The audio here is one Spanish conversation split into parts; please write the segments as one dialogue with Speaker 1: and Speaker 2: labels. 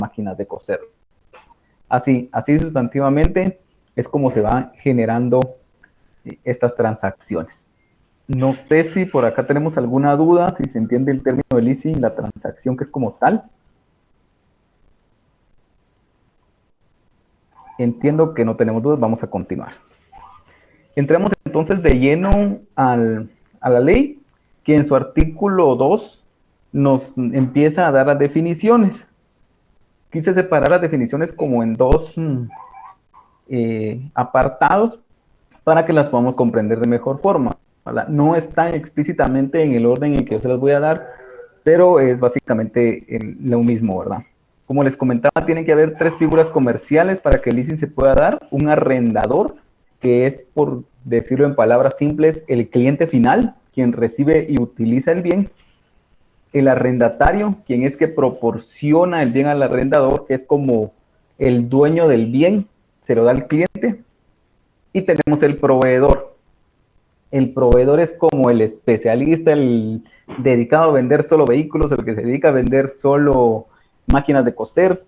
Speaker 1: máquinas de coser. Así sustantivamente es como se van generando estas transacciones. No sé si por acá tenemos alguna duda, si se entiende el término de leasing, la transacción que es como tal. Entiendo que no tenemos dudas, vamos a continuar. Entremos entonces de lleno a la ley, que en su artículo 2 nos empieza a dar las definiciones. Quise separar las definiciones como en dos apartados para que las podamos comprender de mejor forma, ¿verdad? No están explícitamente en el orden en que yo se las voy a dar, pero es básicamente lo mismo, ¿verdad? Como les comentaba, tienen que haber 3 figuras comerciales para que el leasing se pueda dar. Un arrendador, que es, por decirlo en palabras simples, el cliente final, quien recibe y utiliza el bien. El arrendatario, quien es que proporciona el bien al arrendador, que es como el dueño del bien, se lo da al cliente. Y tenemos el proveedor. El proveedor es como el especialista, el dedicado a vender solo vehículos, el que se dedica a vender solo máquinas de coser.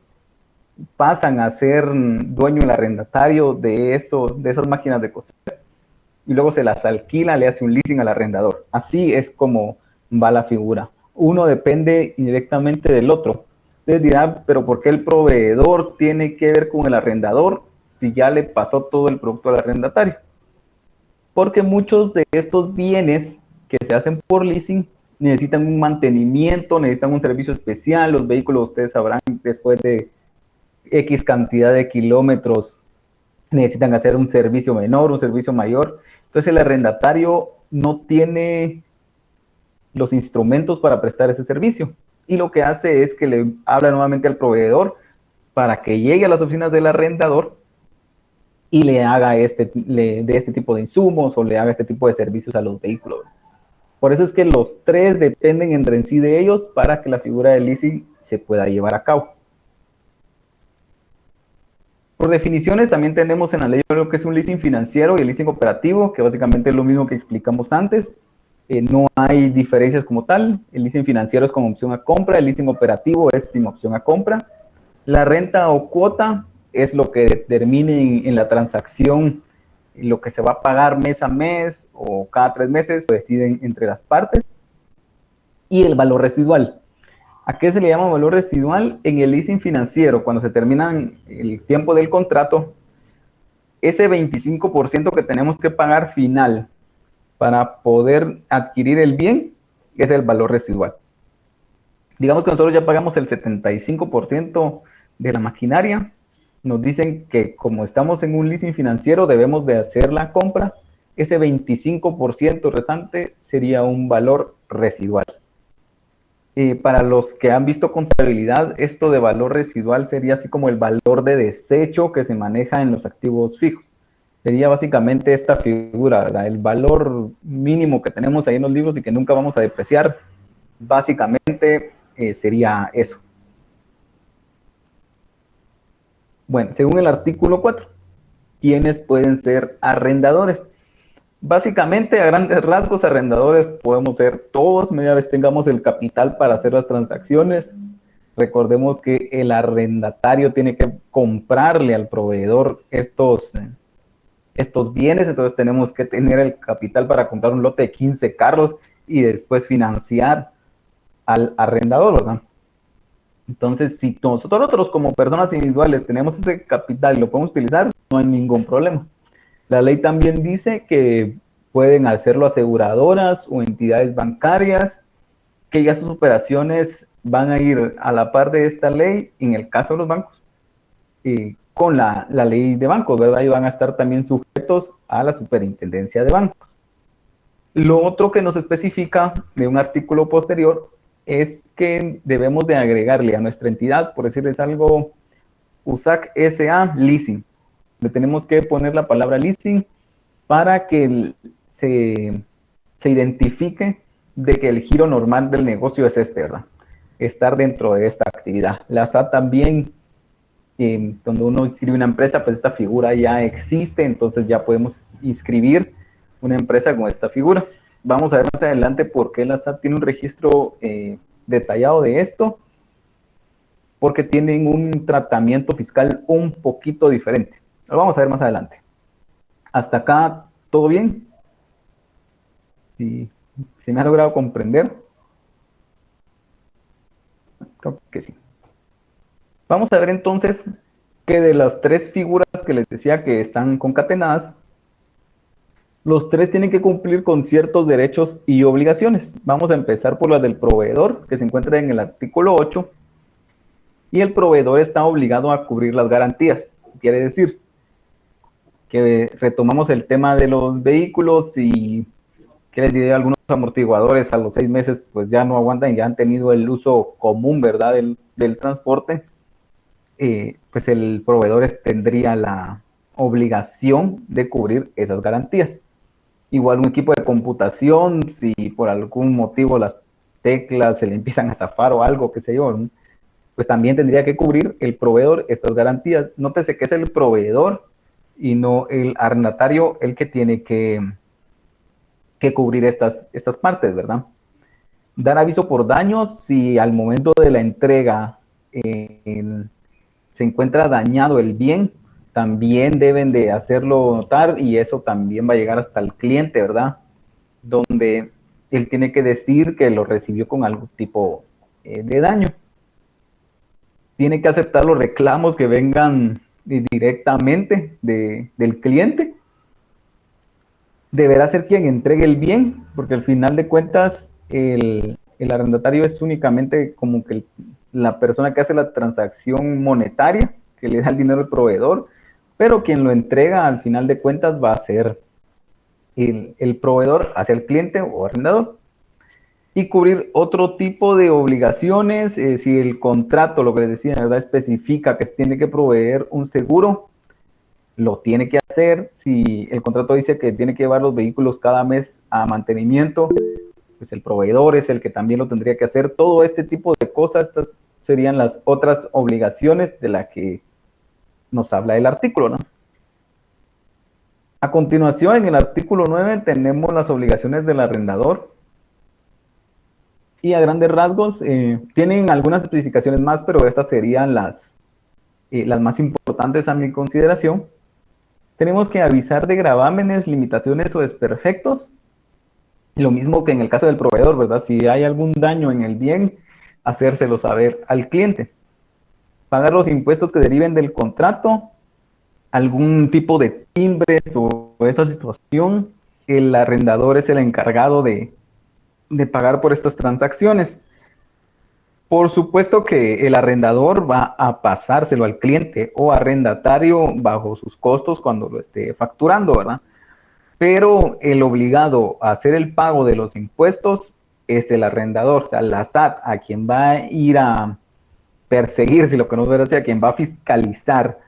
Speaker 1: Pasan a ser dueño el arrendatario de esas máquinas de coser y luego se las alquila, le hace un leasing al arrendador. Así es como va la figura. Uno depende indirectamente del otro. Ustedes dirán, pero ¿por qué el proveedor tiene que ver con el arrendador si ya le pasó todo el producto al arrendatario? Porque muchos de estos bienes que se hacen por leasing necesitan un mantenimiento, necesitan un servicio especial. Los vehículos, ustedes sabrán, después de X cantidad de kilómetros, necesitan hacer un servicio menor, un servicio mayor. Entonces el arrendatario no tiene los instrumentos para prestar ese servicio. Y lo que hace es que le habla nuevamente al proveedor para que llegue a las oficinas del arrendador y le haga le dé este tipo de insumos o le haga este tipo de servicios a los vehículos. Por eso es que los 3 dependen entre en sí de ellos para que la figura de leasing se pueda llevar a cabo. Por definiciones, también tenemos en la ley lo que es un leasing financiero y el leasing operativo, que básicamente es lo mismo que explicamos antes. No hay diferencias como tal. El leasing financiero es con opción a compra, el leasing operativo es sin opción a compra. La renta o cuota es lo que determine en la transacción lo que se va a pagar mes a mes o cada 3 meses, lo deciden entre las partes. Y el valor residual. ¿A qué se le llama valor residual? En el leasing financiero, cuando se termina el tiempo del contrato, ese 25% que tenemos que pagar final para poder adquirir el bien es el valor residual. Digamos que nosotros ya pagamos el 75% de la maquinaria. Nos dicen que como estamos en un leasing financiero debemos de hacer la compra. Ese 25% restante sería un valor residual. Para los que han visto contabilidad, esto de valor residual sería así como el valor de desecho que se maneja en los activos fijos. Sería básicamente esta figura, ¿verdad? El valor mínimo que tenemos ahí en los libros y que nunca vamos a depreciar, básicamente sería eso. Bueno, según el artículo 4, ¿quiénes pueden ser arrendadores? Básicamente, a grandes rasgos, arrendadores podemos ser todos, media vez tengamos el capital para hacer las transacciones. Recordemos que el arrendatario tiene que comprarle al proveedor estos bienes, entonces tenemos que tener el capital para comprar un lote de 15 carros y después financiar al arrendador, ¿verdad? Entonces, si nosotros como personas individuales tenemos ese capital y lo podemos utilizar, no hay ningún problema. La ley también dice que pueden hacerlo aseguradoras o entidades bancarias, que ya sus operaciones van a ir a la par de esta ley, en el caso de los bancos, con la ley de bancos, ¿verdad? Y van a estar también sujetos a la superintendencia de bancos. Lo otro que nos especifica de un artículo posterior es que debemos de agregarle a nuestra entidad, por decirles algo, USAC S.A. Leasing. Le tenemos que poner la palabra leasing para que se identifique de que el giro normal del negocio es este, ¿verdad? Estar dentro de esta actividad. La SAT también, cuando uno inscribe una empresa, pues esta figura ya existe, entonces ya podemos inscribir una empresa con esta figura. Vamos a ver más adelante por qué la SAT tiene un registro detallado de esto. porque tienen un tratamiento fiscal un poquito diferente. Lo vamos a ver más adelante. Hasta acá, ¿todo bien? Si me ha logrado comprender. Creo que sí. Vamos a ver entonces que de las tres figuras que les decía que están concatenadas, los tres tienen que cumplir con ciertos derechos y obligaciones. Vamos a empezar por la del proveedor, que se encuentra en el artículo 8, y el proveedor está obligado a cubrir las garantías. Quiere decir que retomamos el tema de los vehículos y que les diré, algunos amortiguadores a los 6 meses pues ya no aguantan, ya han tenido el uso común, ¿verdad?, del transporte. Pues el proveedor tendría la obligación de cubrir esas garantías. Igual un equipo de computación, si por algún motivo las teclas se le empiezan a zafar o algo, qué sé yo, pues también tendría que cubrir el proveedor estas garantías. Nótese que es el proveedor y no el arrendatario el que tiene que cubrir estas partes, ¿verdad? Dar aviso por daños si al momento de la entrega se encuentra dañado el bien, también deben de hacerlo notar y eso también va a llegar hasta el cliente, ¿verdad? Donde él tiene que decir que lo recibió con algún tipo de daño. Tiene que aceptar los reclamos que vengan directamente del cliente. Deberá ser quien entregue el bien, porque al final de cuentas el arrendatario es únicamente como que la persona que hace la transacción monetaria, que le da el dinero al proveedor, pero quien lo entrega al final de cuentas va a ser el proveedor hacia el cliente o arrendador. Y cubrir otro tipo de obligaciones, si el contrato, lo que les decía, ¿verdad?, especifica que se tiene que proveer un seguro, lo tiene que hacer. Si el contrato dice que tiene que llevar los vehículos cada mes a mantenimiento, pues el proveedor es el que también lo tendría que hacer. Todo este tipo de cosas, estas serían las otras obligaciones de las que nos habla el artículo, ¿no? A continuación, en el artículo 9 tenemos las obligaciones del arrendador. Y a grandes rasgos, tienen algunas especificaciones más, pero estas serían las más importantes a mi consideración. Tenemos que avisar de gravámenes, limitaciones o desperfectos. Lo mismo que en el caso del proveedor, ¿verdad? Si hay algún daño en el bien, hacérselo saber al cliente. Pagar los impuestos que deriven del contrato, algún tipo de timbres o esta situación, el arrendador es el encargado de pagar por estas transacciones. Por supuesto que el arrendador va a pasárselo al cliente o arrendatario bajo sus costos cuando lo esté facturando, ¿verdad? Pero el obligado a hacer el pago de los impuestos es el arrendador, o sea, la SAT, a quien va a ir a perseguir, si lo que no es así, a quien va a fiscalizar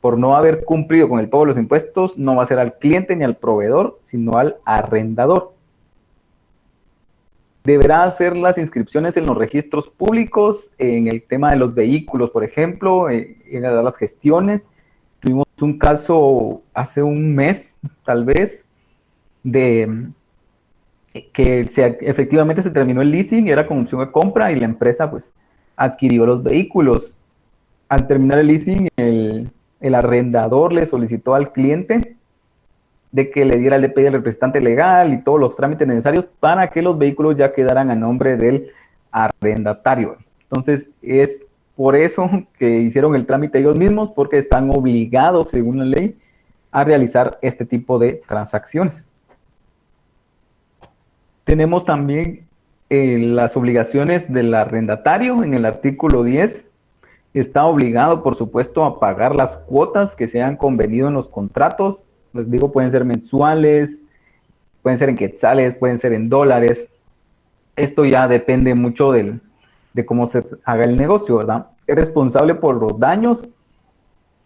Speaker 1: por no haber cumplido con el pago de los impuestos, no va a ser al cliente ni al proveedor, sino al arrendador. Deberá hacer las inscripciones en los registros públicos, en el tema de los vehículos, por ejemplo, en las gestiones. Tuvimos un caso hace un mes, tal vez, de que efectivamente se terminó el leasing, era con opción de compra y la empresa pues adquirió los vehículos. Al terminar el leasing, el arrendador le solicitó al cliente de que le diera el DPI del representante legal y todos los trámites necesarios para que los vehículos ya quedaran a nombre del arrendatario. Entonces, es por eso que hicieron el trámite ellos mismos, porque están obligados, según la ley, a realizar este tipo de transacciones. Tenemos también las obligaciones del arrendatario. En el artículo 10 está obligado, por supuesto, a pagar las cuotas que se han convenido en los contratos. Les digo, pueden ser mensuales, pueden ser en quetzales, pueden ser en dólares. Esto ya depende mucho de cómo se haga el negocio, ¿verdad? Es responsable por los daños.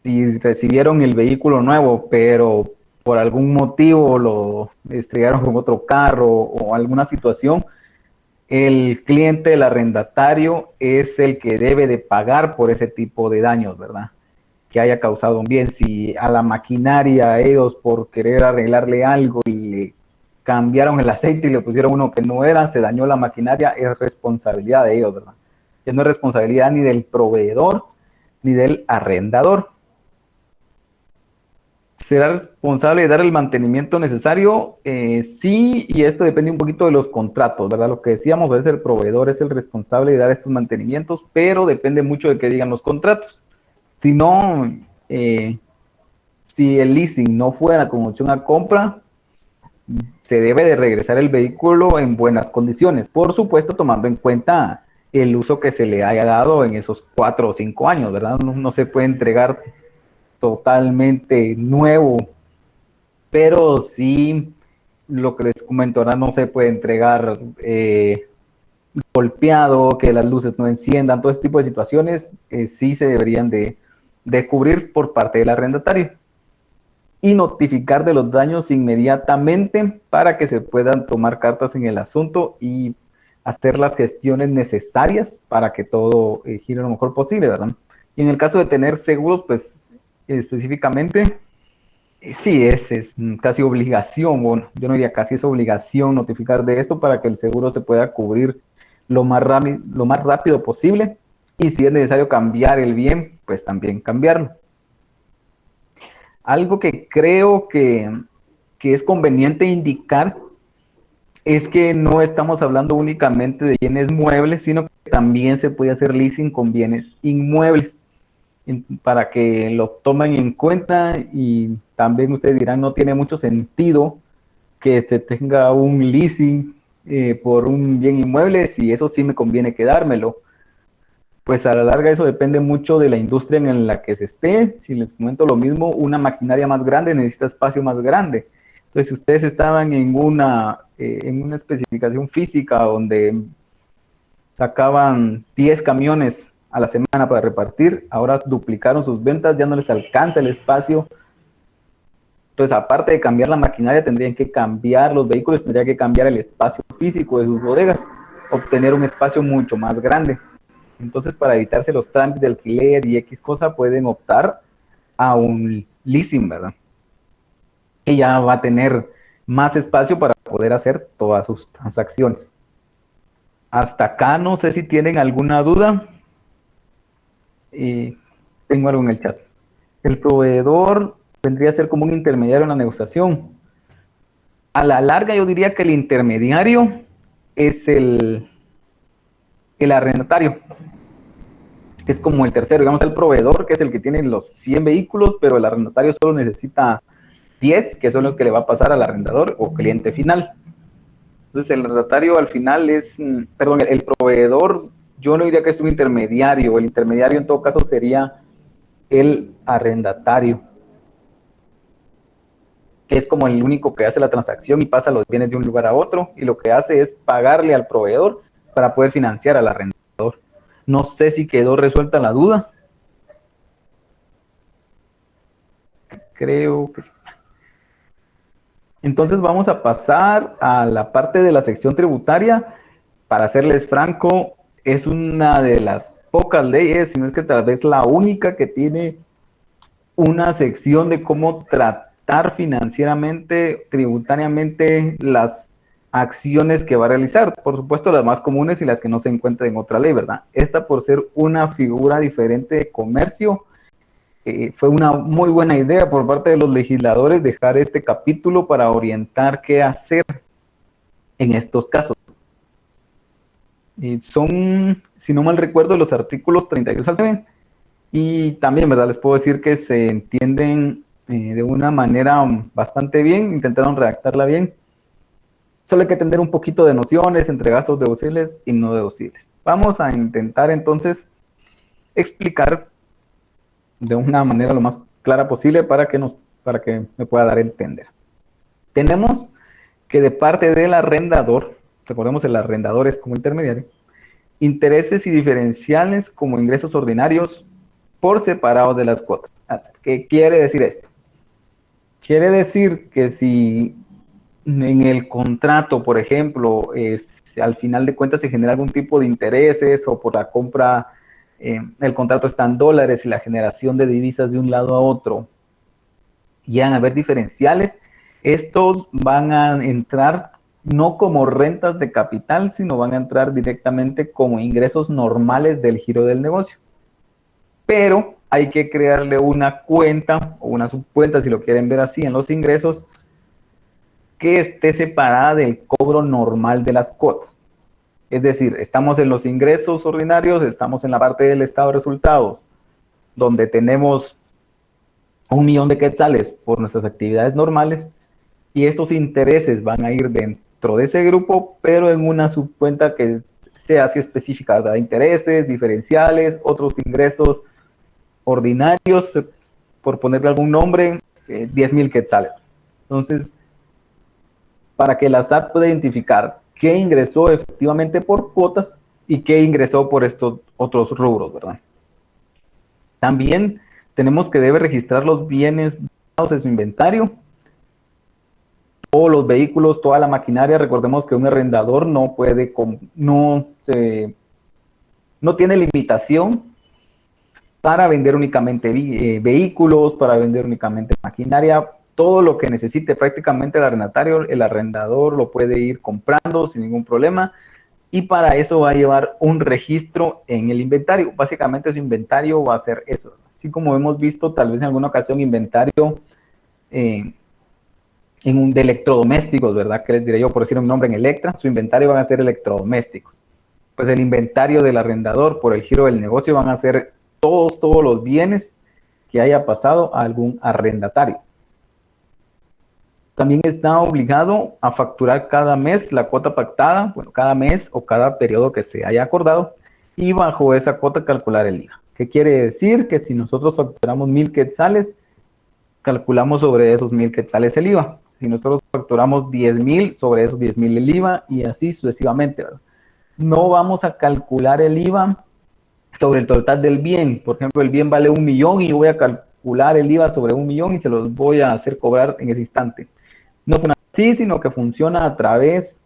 Speaker 1: Si recibieron el vehículo nuevo, pero por algún motivo lo estrellaron con otro carro o alguna situación, el cliente, el arrendatario, es el que debe de pagar por ese tipo de daños, ¿verdad?, que haya causado un bien. Si a la maquinaria ellos, por querer arreglarle algo y le cambiaron el aceite y le pusieron uno que no era, se dañó la maquinaria, es responsabilidad de ellos, ¿verdad? Ya no es responsabilidad ni del proveedor ni del arrendador. ¿Será responsable de dar el mantenimiento necesario? Sí, y esto depende un poquito de los contratos, ¿verdad? Lo que decíamos, a veces el proveedor es el responsable de dar estos mantenimientos, pero depende mucho de qué digan los contratos. Si no, si el leasing no fuera como opción a compra, se debe de regresar el vehículo en buenas condiciones, por supuesto tomando en cuenta el uso que se le haya dado en esos 4 o 5 años, ¿verdad? No se puede entregar totalmente nuevo, pero sí, lo que les comento ahora, no se puede entregar golpeado, que las luces no enciendan, todo ese tipo de situaciones sí se deberían de cubrir por parte del arrendatario y notificar de los daños inmediatamente para que se puedan tomar cartas en el asunto y hacer las gestiones necesarias para que todo gire lo mejor posible, ¿verdad? Y en el caso de tener seguros, pues específicamente, sí, es casi obligación, bueno, yo no diría casi, es obligación notificar de esto para que el seguro se pueda cubrir lo más rápido posible, y si es necesario cambiar el bien, pues también cambiarlo. Algo que creo que es conveniente indicar es que no estamos hablando únicamente de bienes muebles, sino que también se puede hacer leasing con bienes inmuebles, para que lo tomen en cuenta. Y también ustedes dirán, no tiene mucho sentido que tenga un leasing por un bien inmueble, si eso sí me conviene quedármelo. Pues a la larga eso depende mucho de la industria en la que se esté. Si les comento lo mismo, una maquinaria más grande necesita espacio más grande. Entonces, si ustedes estaban en una especificación física donde sacaban 10 camiones a la semana para repartir, ahora duplicaron sus ventas, ya no les alcanza el espacio. Entonces, aparte de cambiar la maquinaria, tendrían que cambiar los vehículos, tendrían que cambiar el espacio físico de sus bodegas, obtener un espacio mucho más grande. Entonces, para evitarse los trámites de alquiler y X cosa, pueden optar a un leasing, ¿verdad? Y ya va a tener más espacio para poder hacer todas sus transacciones. Hasta acá no sé si tienen alguna duda. Tengo algo en el chat. El proveedor vendría a ser como un intermediario en la negociación. A la larga yo diría que el intermediario es el arrendatario. Es como el tercero, digamos, el proveedor, que es el que tiene los 100 vehículos, pero el arrendatario solo necesita 10, que son los que le va a pasar al arrendador o cliente final. Entonces el arrendatario al final es, perdón, el proveedor, yo no diría que es un intermediario. El intermediario en todo caso sería el arrendatario, que es como el único que hace la transacción y pasa los bienes de un lugar a otro, y lo que hace es pagarle al proveedor para poder financiar al arrendador. No sé si quedó resuelta la duda. Creo que sí. Entonces vamos a pasar a la parte de la sección tributaria. Para serles franco, es una de las pocas leyes, si no es que tal vez la única, que tiene una sección de cómo tratar financieramente, tributariamente, las acciones que va a realizar. Por supuesto, las más comunes y las que no se encuentran en otra ley, ¿verdad? Esta, por ser una figura diferente de comercio, fue una muy buena idea por parte de los legisladores dejar este capítulo para orientar qué hacer en estos casos. Son, si no mal recuerdo, los artículos 32 al 9, y también, ¿verdad? Les puedo decir que se entienden de una manera bastante bien, intentaron redactarla bien. Solo hay que tener un poquito de nociones entre gastos deducibles y no deducibles. Vamos a intentar entonces explicar de una manera lo más clara posible para que me pueda dar a entender. Tenemos que de parte del arrendador, recordemos el arrendador es como intermediario, intereses y diferenciales como ingresos ordinarios por separado de las cuotas. ¿Qué quiere decir esto? Quiere decir que si en el contrato, por ejemplo, al final de cuentas se genera algún tipo de intereses, o por la compra, el contrato está en dólares y la generación de divisas de un lado a otro, y van a haber diferenciales, estos van a entrar no como rentas de capital, sino van a entrar directamente como ingresos normales del giro del negocio. Pero hay que crearle una cuenta o una subcuenta, si lo quieren ver así, en los ingresos, que esté separada del cobro normal de las cuotas. Es decir, estamos en los ingresos ordinarios, estamos en la parte del estado de resultados, donde tenemos 1.000.000 de quetzales por nuestras actividades normales, y estos intereses van a ir dentro de ese grupo, pero en una subcuenta que sea así específica, ¿verdad? Intereses, diferenciales, otros ingresos ordinarios, por ponerle algún nombre, 10.000 quetzales. Entonces, para que la SAT pueda identificar qué ingresó efectivamente por cuotas y qué ingresó por estos otros rubros, ¿verdad? También tenemos que debe registrar los bienes en su inventario, todos los vehículos, toda la maquinaria. Recordemos que un arrendador no puede, no tiene limitación para vender únicamente vehículos, para vender únicamente maquinaria. Todo lo que necesite prácticamente el arrendador lo puede ir comprando sin ningún problema, y para eso va a llevar un registro en el inventario. Básicamente su inventario va a ser eso. Así como hemos visto tal vez en alguna ocasión inventario de electrodomésticos, ¿verdad? ¿Qué les diré yo? Por decir un nombre, en Electra, su inventario van a ser electrodomésticos. Pues el inventario del arrendador por el giro del negocio van a ser todos los bienes que haya pasado a algún arrendatario. También está obligado a facturar cada mes la cuota pactada, bueno, cada mes o cada periodo que se haya acordado, y bajo esa cuota calcular el IVA. ¿Qué quiere decir? Que si nosotros facturamos 1.000 quetzales, calculamos sobre esos 1.000 quetzales el IVA. Si nosotros facturamos 10.000, sobre esos 10.000 el IVA, y así sucesivamente, ¿verdad? No vamos a calcular el IVA sobre el total del bien. Por ejemplo, el bien vale 1.000.000 y yo voy a calcular el IVA sobre 1.000.000 y se los voy a hacer cobrar en ese instante. No funciona así, sino que funciona a través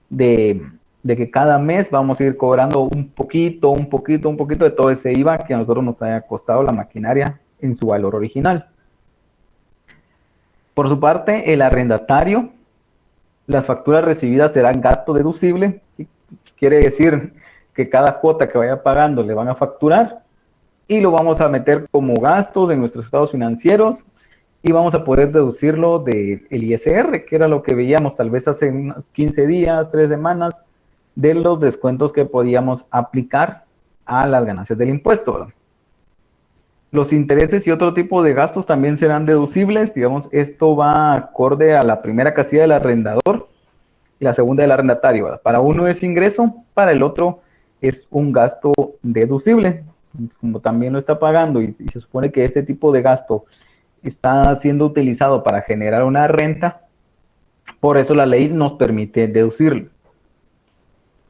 Speaker 1: de que cada mes vamos a ir cobrando un poquito de todo ese IVA que a nosotros nos haya costado la maquinaria en su valor original. Por su parte, el arrendatario, las facturas recibidas serán gasto deducible. Quiere decir que cada cuota que vaya pagando le van a facturar y lo vamos a meter como gastos en nuestros estados financieros, y vamos a poder deducirlo del ISR, que era lo que veíamos tal vez hace unos 15 días, 3 semanas, de los descuentos que podíamos aplicar a las ganancias del impuesto, ¿verdad? Los intereses y otro tipo de gastos también serán deducibles. Digamos, esto va acorde a la primera casilla del arrendador y la segunda del arrendatario, ¿verdad? Para uno es ingreso, para el otro es un gasto deducible. Como también lo está pagando y se supone que este tipo de gasto está siendo utilizado para generar una renta, por eso la ley nos permite deducirlo.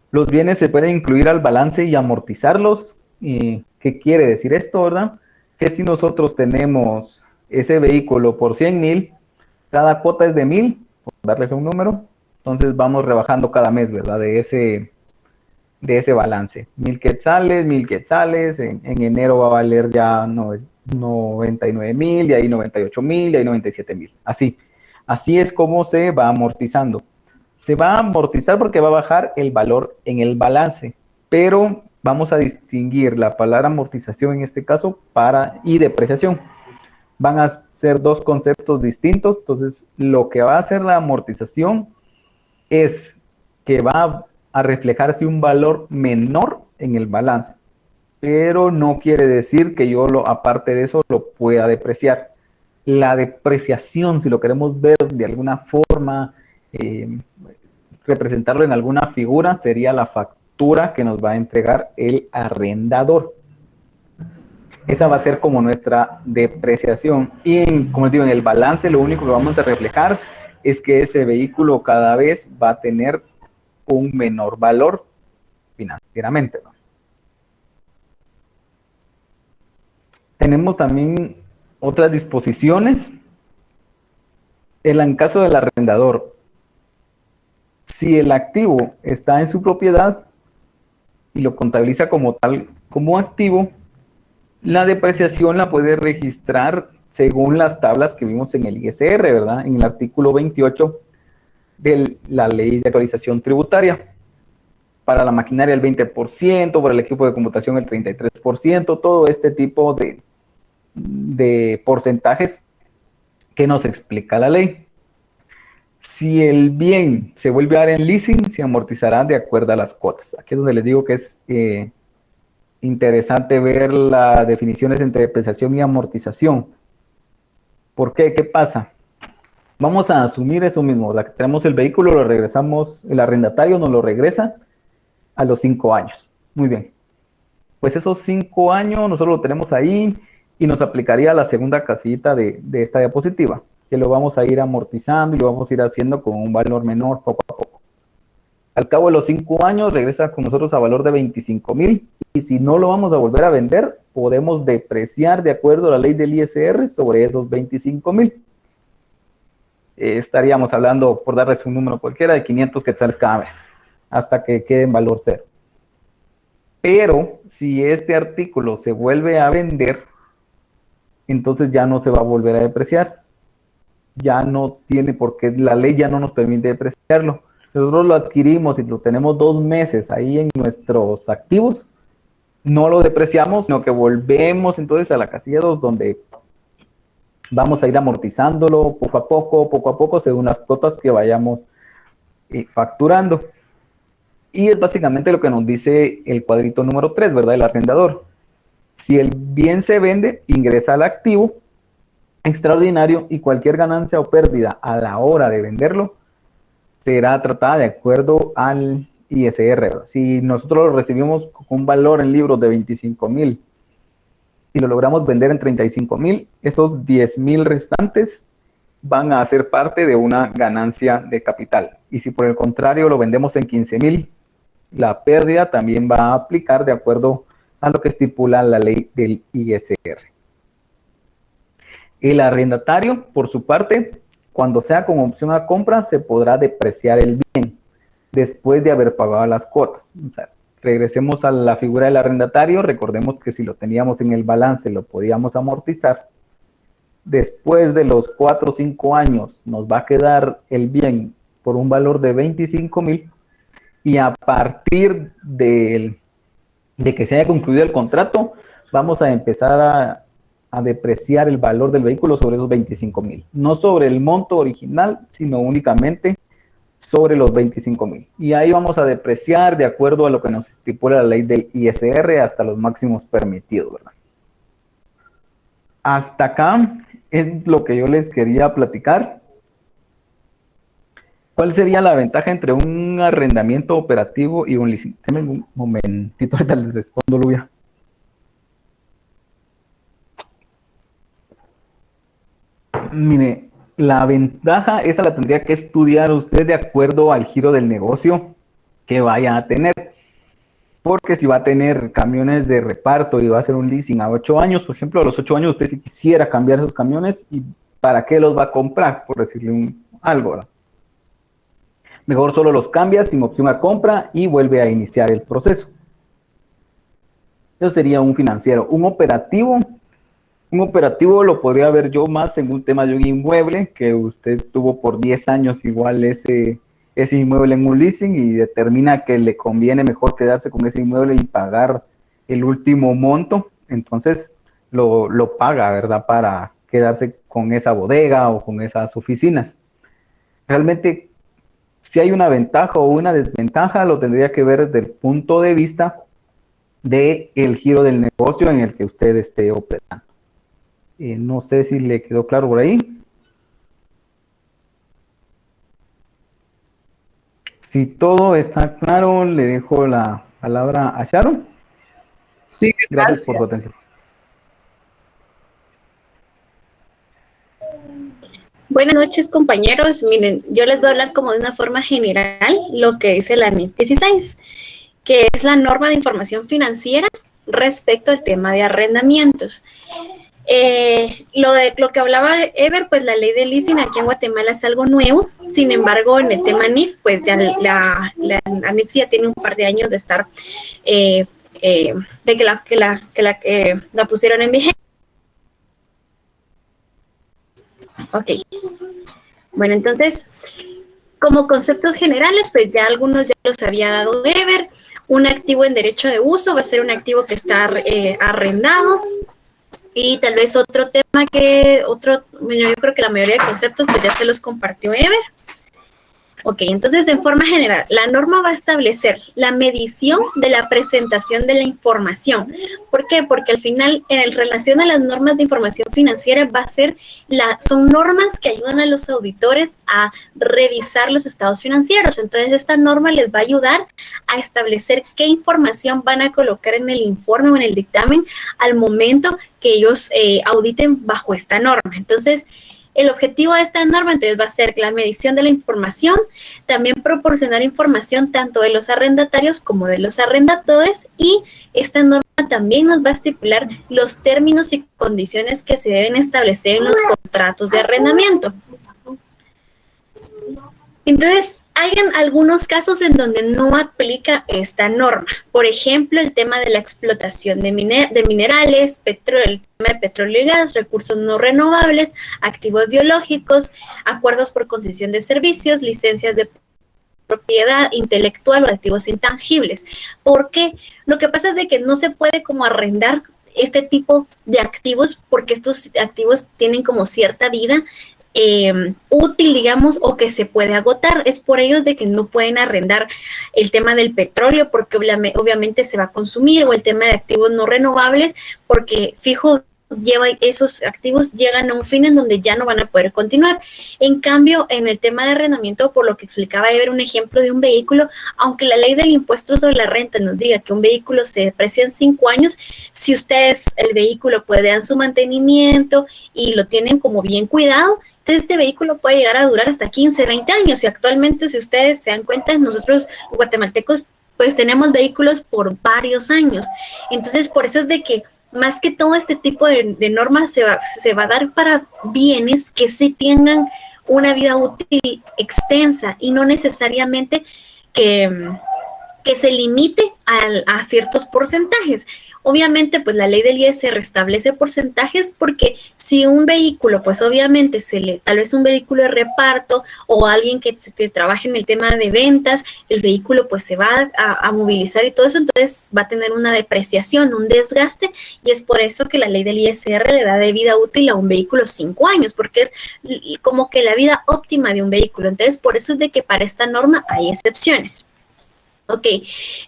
Speaker 1: Los bienes se pueden incluir al balance y amortizarlos. ¿Qué quiere decir esto, verdad? Que si nosotros tenemos ese vehículo por 100.000, cada cuota es de 1.000, por darles un número, entonces vamos rebajando cada mes, ¿verdad? De ese balance. 1.000 quetzales, 1.000 quetzales, en enero va a valer ya 99.000, y ahí 98.000, y ahí 97.000. Así es como se va amortizando. Se va a amortizar porque va a bajar el valor en el balance, pero vamos a distinguir la palabra amortización en este caso y depreciación. Van a ser dos conceptos distintos. Entonces, lo que va a hacer la amortización es que va a reflejarse un valor menor en el balance, pero no quiere decir que yo aparte de eso lo pueda depreciar. La depreciación, si lo queremos ver de alguna forma, representarlo en alguna figura, sería la factura que nos va a entregar el arrendador. Esa va a ser como nuestra depreciación. Y como les digo, en el balance lo único que vamos a reflejar es que ese vehículo cada vez va a tener un menor valor financieramente, ¿no? Tenemos también otras disposiciones. En caso del arrendador, si el activo está en su propiedad y lo contabiliza como tal, como activo, la depreciación la puede registrar según las tablas que vimos en el ISR, ¿verdad? En el artículo 28 de la ley de actualización tributaria. Para la maquinaria el 20%, para el equipo de computación el 33%, todo este tipo de porcentajes que nos explica la ley. Si el bien se vuelve a dar en leasing, se amortizará de acuerdo a las cuotas. Aquí es donde les digo que es interesante ver las definiciones entre depreciación y amortización. ¿Por qué? ¿Qué pasa? Vamos a asumir eso mismo. Tenemos el vehículo, lo regresamos, el arrendatario nos lo regresa a los 5 años. Muy bien. Pues esos 5 años nosotros lo tenemos ahí y nos aplicaría la segunda casita de esta diapositiva, que lo vamos a ir amortizando y lo vamos a ir haciendo con un valor menor poco a poco. Al cabo de los 5 años regresa con nosotros a valor de 25,000 y si no lo vamos a volver a vender, podemos depreciar de acuerdo a la ley del ISR sobre esos 25,000. Estaríamos hablando, por darles un número cualquiera, de 500 quetzales cada mes, hasta que quede en valor cero. Pero si este artículo se vuelve a vender, entonces ya no se va a volver a depreciar. Ya no tiene por qué, la ley ya no nos permite depreciarlo. Nosotros lo adquirimos y lo tenemos 2 meses ahí en nuestros activos, no lo depreciamos, sino que volvemos entonces a la casilla 2, donde vamos a ir amortizándolo poco a poco, según las cuotas que vayamos facturando. Y es básicamente lo que nos dice el cuadrito número 3, ¿verdad? El arrendador. Si el bien se vende, ingresa al activo extraordinario y cualquier ganancia o pérdida a la hora de venderlo será tratada de acuerdo al ISR, ¿verdad? Si nosotros lo recibimos con un valor en libros de 25,000 y lo logramos vender en 35,000, esos 10,000 restantes van a ser parte de una ganancia de capital. Y si por el contrario lo vendemos en 15,000, la pérdida también va a aplicar de acuerdo a lo que estipula la ley del ISR. El arrendatario, por su parte, cuando sea con opción a compra, se podrá depreciar el bien después de haber pagado las cuotas. O sea, regresemos a la figura del arrendatario. Recordemos que si lo teníamos en el balance, lo podíamos amortizar. Después de los 4 o 5 años, nos va a quedar el bien por un valor de 25,000. Y a partir de que se haya concluido el contrato, vamos a empezar a depreciar el valor del vehículo sobre esos 25,000. No sobre el monto original, sino únicamente sobre los 25,000. Y ahí vamos a depreciar de acuerdo a lo que nos estipula la ley del ISR hasta los máximos permitidos, ¿verdad? Hasta acá es lo que yo les quería platicar. ¿Cuál sería la ventaja entre un arrendamiento operativo y un leasing? Denme un momentito, ahorita les respondo, Lubia. Mire, la ventaja esa la tendría que estudiar usted de acuerdo al giro del negocio que vaya a tener. Porque si va a tener camiones de reparto y va a hacer un leasing a 8 años, por ejemplo, a los 8 años usted si quisiera cambiar esos camiones, ¿y para qué los va a comprar? Por decirle algo, ¿verdad? Mejor solo los cambia sin opción a compra y vuelve a iniciar el proceso. Eso sería un financiero. Un operativo lo podría ver yo más en un tema de un inmueble que usted tuvo por 10 años igual ese inmueble en un leasing y determina que le conviene mejor quedarse con ese inmueble y pagar el último monto. Entonces lo paga, ¿verdad? Para quedarse con esa bodega o con esas oficinas. Realmente, si hay una ventaja o una desventaja, lo tendría que ver desde el punto de vista del giro del negocio en el que usted esté operando. No sé si le quedó claro por ahí. Si todo está claro, le dejo la palabra a Sharon.
Speaker 2: Sí,
Speaker 1: gracias por su atención.
Speaker 3: Buenas noches, compañeros. Miren, yo les voy a hablar como de una forma general lo que dice la NIF 16, que es la norma de información financiera respecto al tema de arrendamientos. Lo que hablaba Ever, pues la ley de leasing aquí en Guatemala es algo nuevo. Sin embargo, en el tema NIF, pues ya la NIF ya tiene un par de años de estar, de que la pusieron en vigencia. Ok. Bueno, entonces, como conceptos generales, pues ya algunos ya los había dado Ever. Un activo en derecho de uso va a ser un activo que está arrendado. Y tal vez otro tema bueno, yo creo que la mayoría de conceptos pues ya se los compartió Ever. Ok, entonces en forma general, la norma va a establecer la medición de la presentación de la información. ¿Por qué? Porque al final, en relación a las normas de información financiera, son normas que ayudan a los auditores a revisar los estados financieros. Entonces, esta norma les va a ayudar a establecer qué información van a colocar en el informe o en el dictamen al momento que ellos auditen bajo esta norma. Entonces, el objetivo de esta norma entonces va a ser la medición de la información, también proporcionar información tanto de los arrendatarios como de los arrendadores, y esta norma también nos va a estipular los términos y condiciones que se deben establecer en los contratos de arrendamiento. Entonces, hay algunos casos en donde no aplica esta norma. Por ejemplo, el tema de la explotación de minerales, el tema de petróleo y gas, recursos no renovables, activos biológicos, acuerdos por concesión de servicios, licencias de propiedad intelectual o activos intangibles. ¿Por qué? Lo que pasa es de que no se puede como arrendar este tipo de activos porque estos activos tienen como cierta vida útil, digamos, o que se puede agotar. Es por ello de que no pueden arrendar el tema del petróleo porque obviamente se va a consumir, o el tema de activos no renovables porque fijo esos activos llegan a un fin en donde ya no van a poder continuar. En cambio, en el tema de arrendamiento, por lo que explicaba Ever, un ejemplo de un vehículo, aunque la ley del impuesto sobre la renta nos diga que un vehículo se deprecia en 5 años, si ustedes el vehículo pues dan su mantenimiento y lo tienen como bien cuidado, entonces este vehículo puede llegar a durar hasta 15, 20 años, y actualmente, si ustedes se dan cuenta, nosotros guatemaltecos pues tenemos vehículos por varios años. Entonces, por eso es de que más que todo este tipo de normas se va a dar para bienes que sí tengan una vida útil extensa y no necesariamente que se limite a ciertos porcentajes. Obviamente, pues la ley del IES restablece porcentajes porque si un vehículo, pues obviamente tal vez un vehículo de reparto o alguien que trabaje en el tema de ventas, el vehículo pues se va a movilizar y todo eso, entonces va a tener una depreciación, un desgaste, y es por eso que la ley del ISR le da de vida útil a un vehículo 5 años, porque es como que la vida óptima de un vehículo. Entonces, por eso es de que para esta norma hay excepciones. Ok,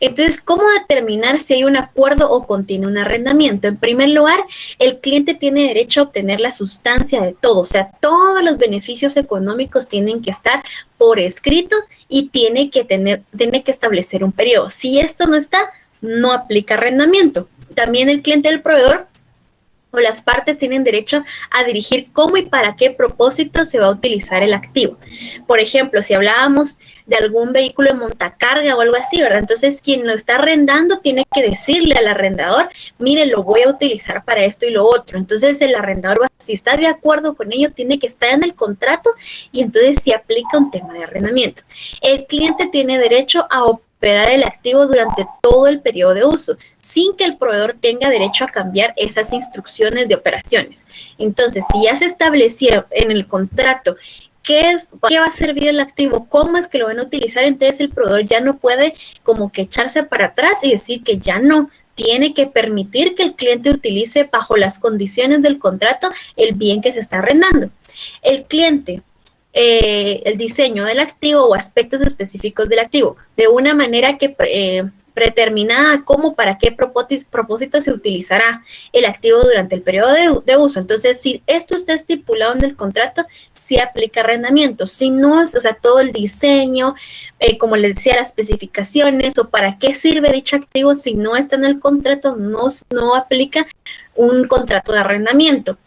Speaker 3: entonces, ¿cómo determinar si hay un acuerdo o contiene un arrendamiento? En primer lugar, el cliente tiene derecho a obtener la sustancia de todo, o sea, todos los beneficios económicos tienen que estar por escrito y tiene que establecer un periodo. Si esto no está, no aplica arrendamiento. También el cliente del proveedor o las partes tienen derecho a dirigir cómo y para qué propósito se va a utilizar el activo. Por ejemplo, si hablábamos de algún vehículo de montacarga o algo así, ¿verdad? Entonces, quien lo está arrendando tiene que decirle al arrendador, mire, lo voy a utilizar para esto y lo otro. Entonces, el arrendador, si está de acuerdo con ello, tiene que estar en el contrato, y entonces se aplica un tema de arrendamiento. El cliente tiene derecho a operar el activo durante todo el periodo de uso, sin que el proveedor tenga derecho a cambiar esas instrucciones de operaciones. Entonces, si ya se estableció en el contrato qué va a servir el activo, cómo es que lo van a utilizar, entonces el proveedor ya no puede como que echarse para atrás y decir que ya no. Tiene que permitir que el cliente utilice bajo las condiciones del contrato el bien que se está arrendando. El cliente, el diseño del activo o aspectos específicos del activo, de una manera que predeterminada cómo, para qué propósito se utilizará el activo durante el periodo de uso. Entonces, si esto está estipulado en el contrato, sí aplica arrendamiento. Si no, o sea, todo el diseño, como les decía, las especificaciones o para qué sirve dicho activo, si no está en el contrato, no aplica un contrato de arrendamiento.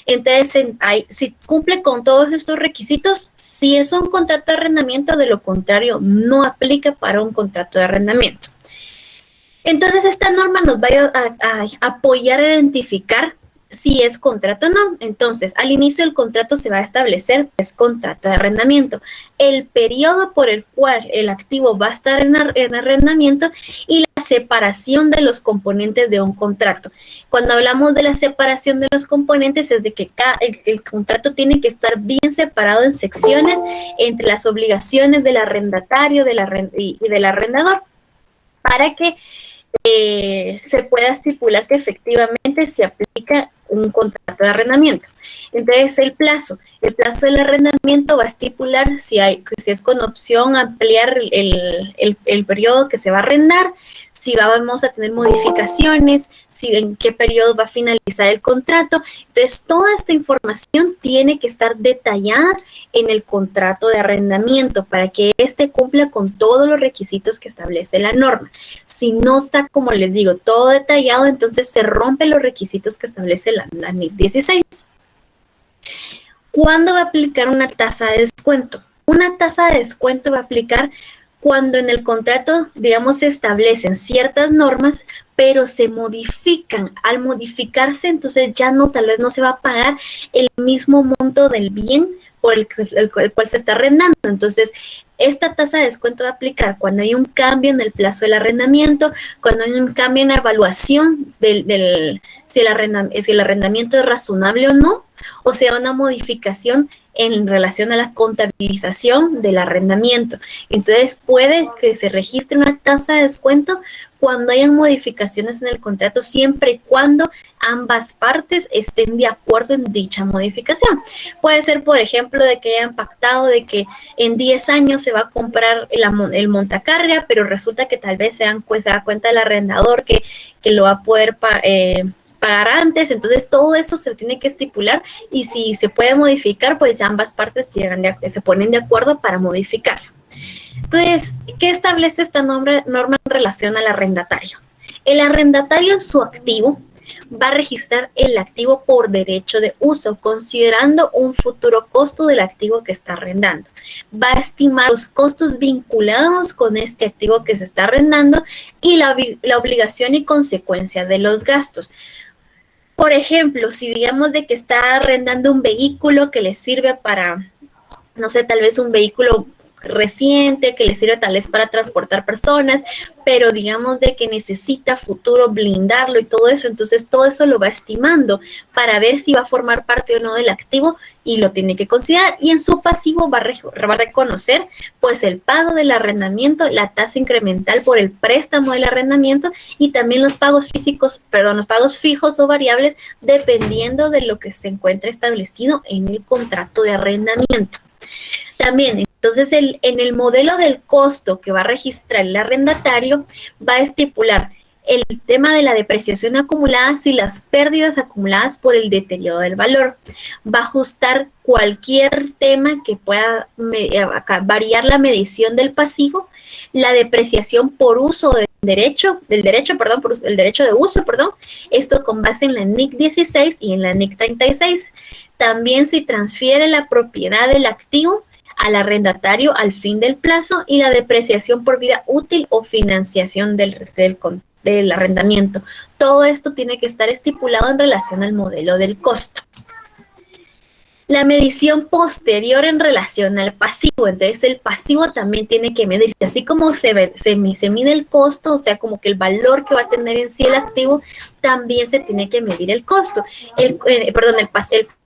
Speaker 3: Entonces, si cumple con todos estos requisitos, sí es un contrato de arrendamiento, de lo contrario, no aplica para un contrato de arrendamiento. Entonces, esta norma nos va a apoyar a identificar si es contrato o no. Entonces, al inicio del contrato se va a establecer, es contrato de arrendamiento, el periodo por el cual el activo va a estar en arrendamiento y la separación de los componentes de un contrato. Cuando hablamos de la separación de los componentes es de que el contrato tiene que estar bien separado en secciones entre las obligaciones del arrendatario y del arrendador, para que se pueda estipular que efectivamente se aplica un contrato de arrendamiento. Entonces, el plazo del arrendamiento va a estipular si es con opción ampliar el periodo que se va a arrendar, si vamos a tener modificaciones, si en qué periodo va a finalizar el contrato. Entonces, toda esta información tiene que estar detallada en el contrato de arrendamiento para que éste cumpla con todos los requisitos que establece la norma. Si no está, como les digo, todo detallado, entonces se rompen los requisitos que establece la NIF 16. ¿Cuándo va a aplicar una tasa de descuento? Una tasa de descuento va a aplicar cuando en el contrato, digamos, se establecen ciertas normas, pero se modifican. Al modificarse, entonces ya no, tal vez no se va a pagar el mismo monto del bien por el cual se está arrendando. Entonces, esta tasa de descuento va a aplicar cuando hay un cambio en el plazo del arrendamiento, cuando hay un cambio en la evaluación si el arrendamiento es razonable o no, o sea, una modificación en relación a la contabilización del arrendamiento. Entonces, puede que se registre una tasa de descuento cuando hayan modificaciones en el contrato, siempre y cuando ambas partes estén de acuerdo en dicha modificación. Puede ser, por ejemplo, de que hayan pactado de que en 10 años se va a comprar el montacarga, pero resulta que tal vez se da cuenta el arrendador que lo va a poder pagar antes. Entonces todo eso se tiene que estipular, y si se puede modificar, pues ya ambas partes se ponen de acuerdo para modificarlo. Entonces, ¿qué establece esta norma en relación al arrendatario? El arrendatario en su activo va a registrar el activo por derecho de uso, considerando un futuro costo del activo que está arrendando. Va a estimar los costos vinculados con este activo que se está arrendando y la obligación y consecuencia de los gastos. Por ejemplo, si digamos de que está arrendando un vehículo que le sirve para, no sé, tal vez un vehículo reciente que le sirve tal vez para transportar personas, pero digamos de que necesita futuro blindarlo y todo eso, entonces todo eso lo va estimando para ver si va a formar parte o no del activo y lo tiene que considerar, y en su pasivo va a reconocer pues el pago del arrendamiento, la tasa incremental por el préstamo del arrendamiento y también los pagos fijos o variables dependiendo de lo que se encuentre establecido en el contrato de arrendamiento. También, entonces, en el modelo del costo que va a registrar el arrendatario, va a estipular el tema de la depreciación acumulada y las pérdidas acumuladas por el deterioro del valor. Va a ajustar cualquier tema que pueda variar la medición del pasivo, la depreciación por uso del derecho de uso, esto con base en la NIC 16 y en la NIC 36. También se transfiere la propiedad del activo al arrendatario al fin del plazo y la depreciación por vida útil o financiación del arrendamiento. Todo esto tiene que estar estipulado en relación al modelo del costo. La medición posterior en relación al pasivo. Entonces, el pasivo también tiene que medirse. Así como se mide el costo, o sea, como que el valor que va a tener en sí el activo, también se tiene que medir el costo. El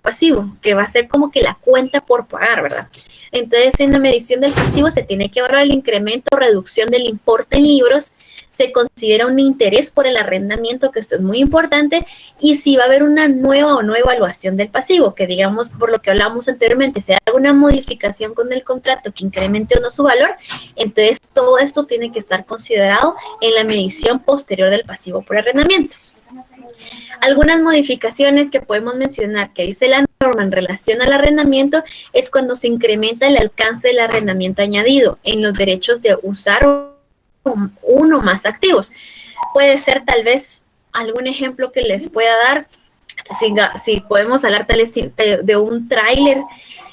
Speaker 3: pasivo, que va a ser como que la cuenta por pagar, ¿verdad? Entonces, en la medición del pasivo se tiene que evaluar el incremento o reducción del importe en libros, se considera un interés por el arrendamiento, que esto es muy importante, y si va a haber una nueva o no evaluación del pasivo, que digamos, por lo que hablamos anteriormente, se haga una modificación con el contrato que incremente o no su valor, entonces todo esto tiene que estar considerado en la medición posterior del pasivo por arrendamiento. Algunas modificaciones que podemos mencionar que dice la norma en relación al arrendamiento es cuando se incrementa el alcance del arrendamiento añadido en los derechos de usar uno o más activos. Puede ser tal vez algún ejemplo que les pueda dar, si podemos hablar tal vez de un tráiler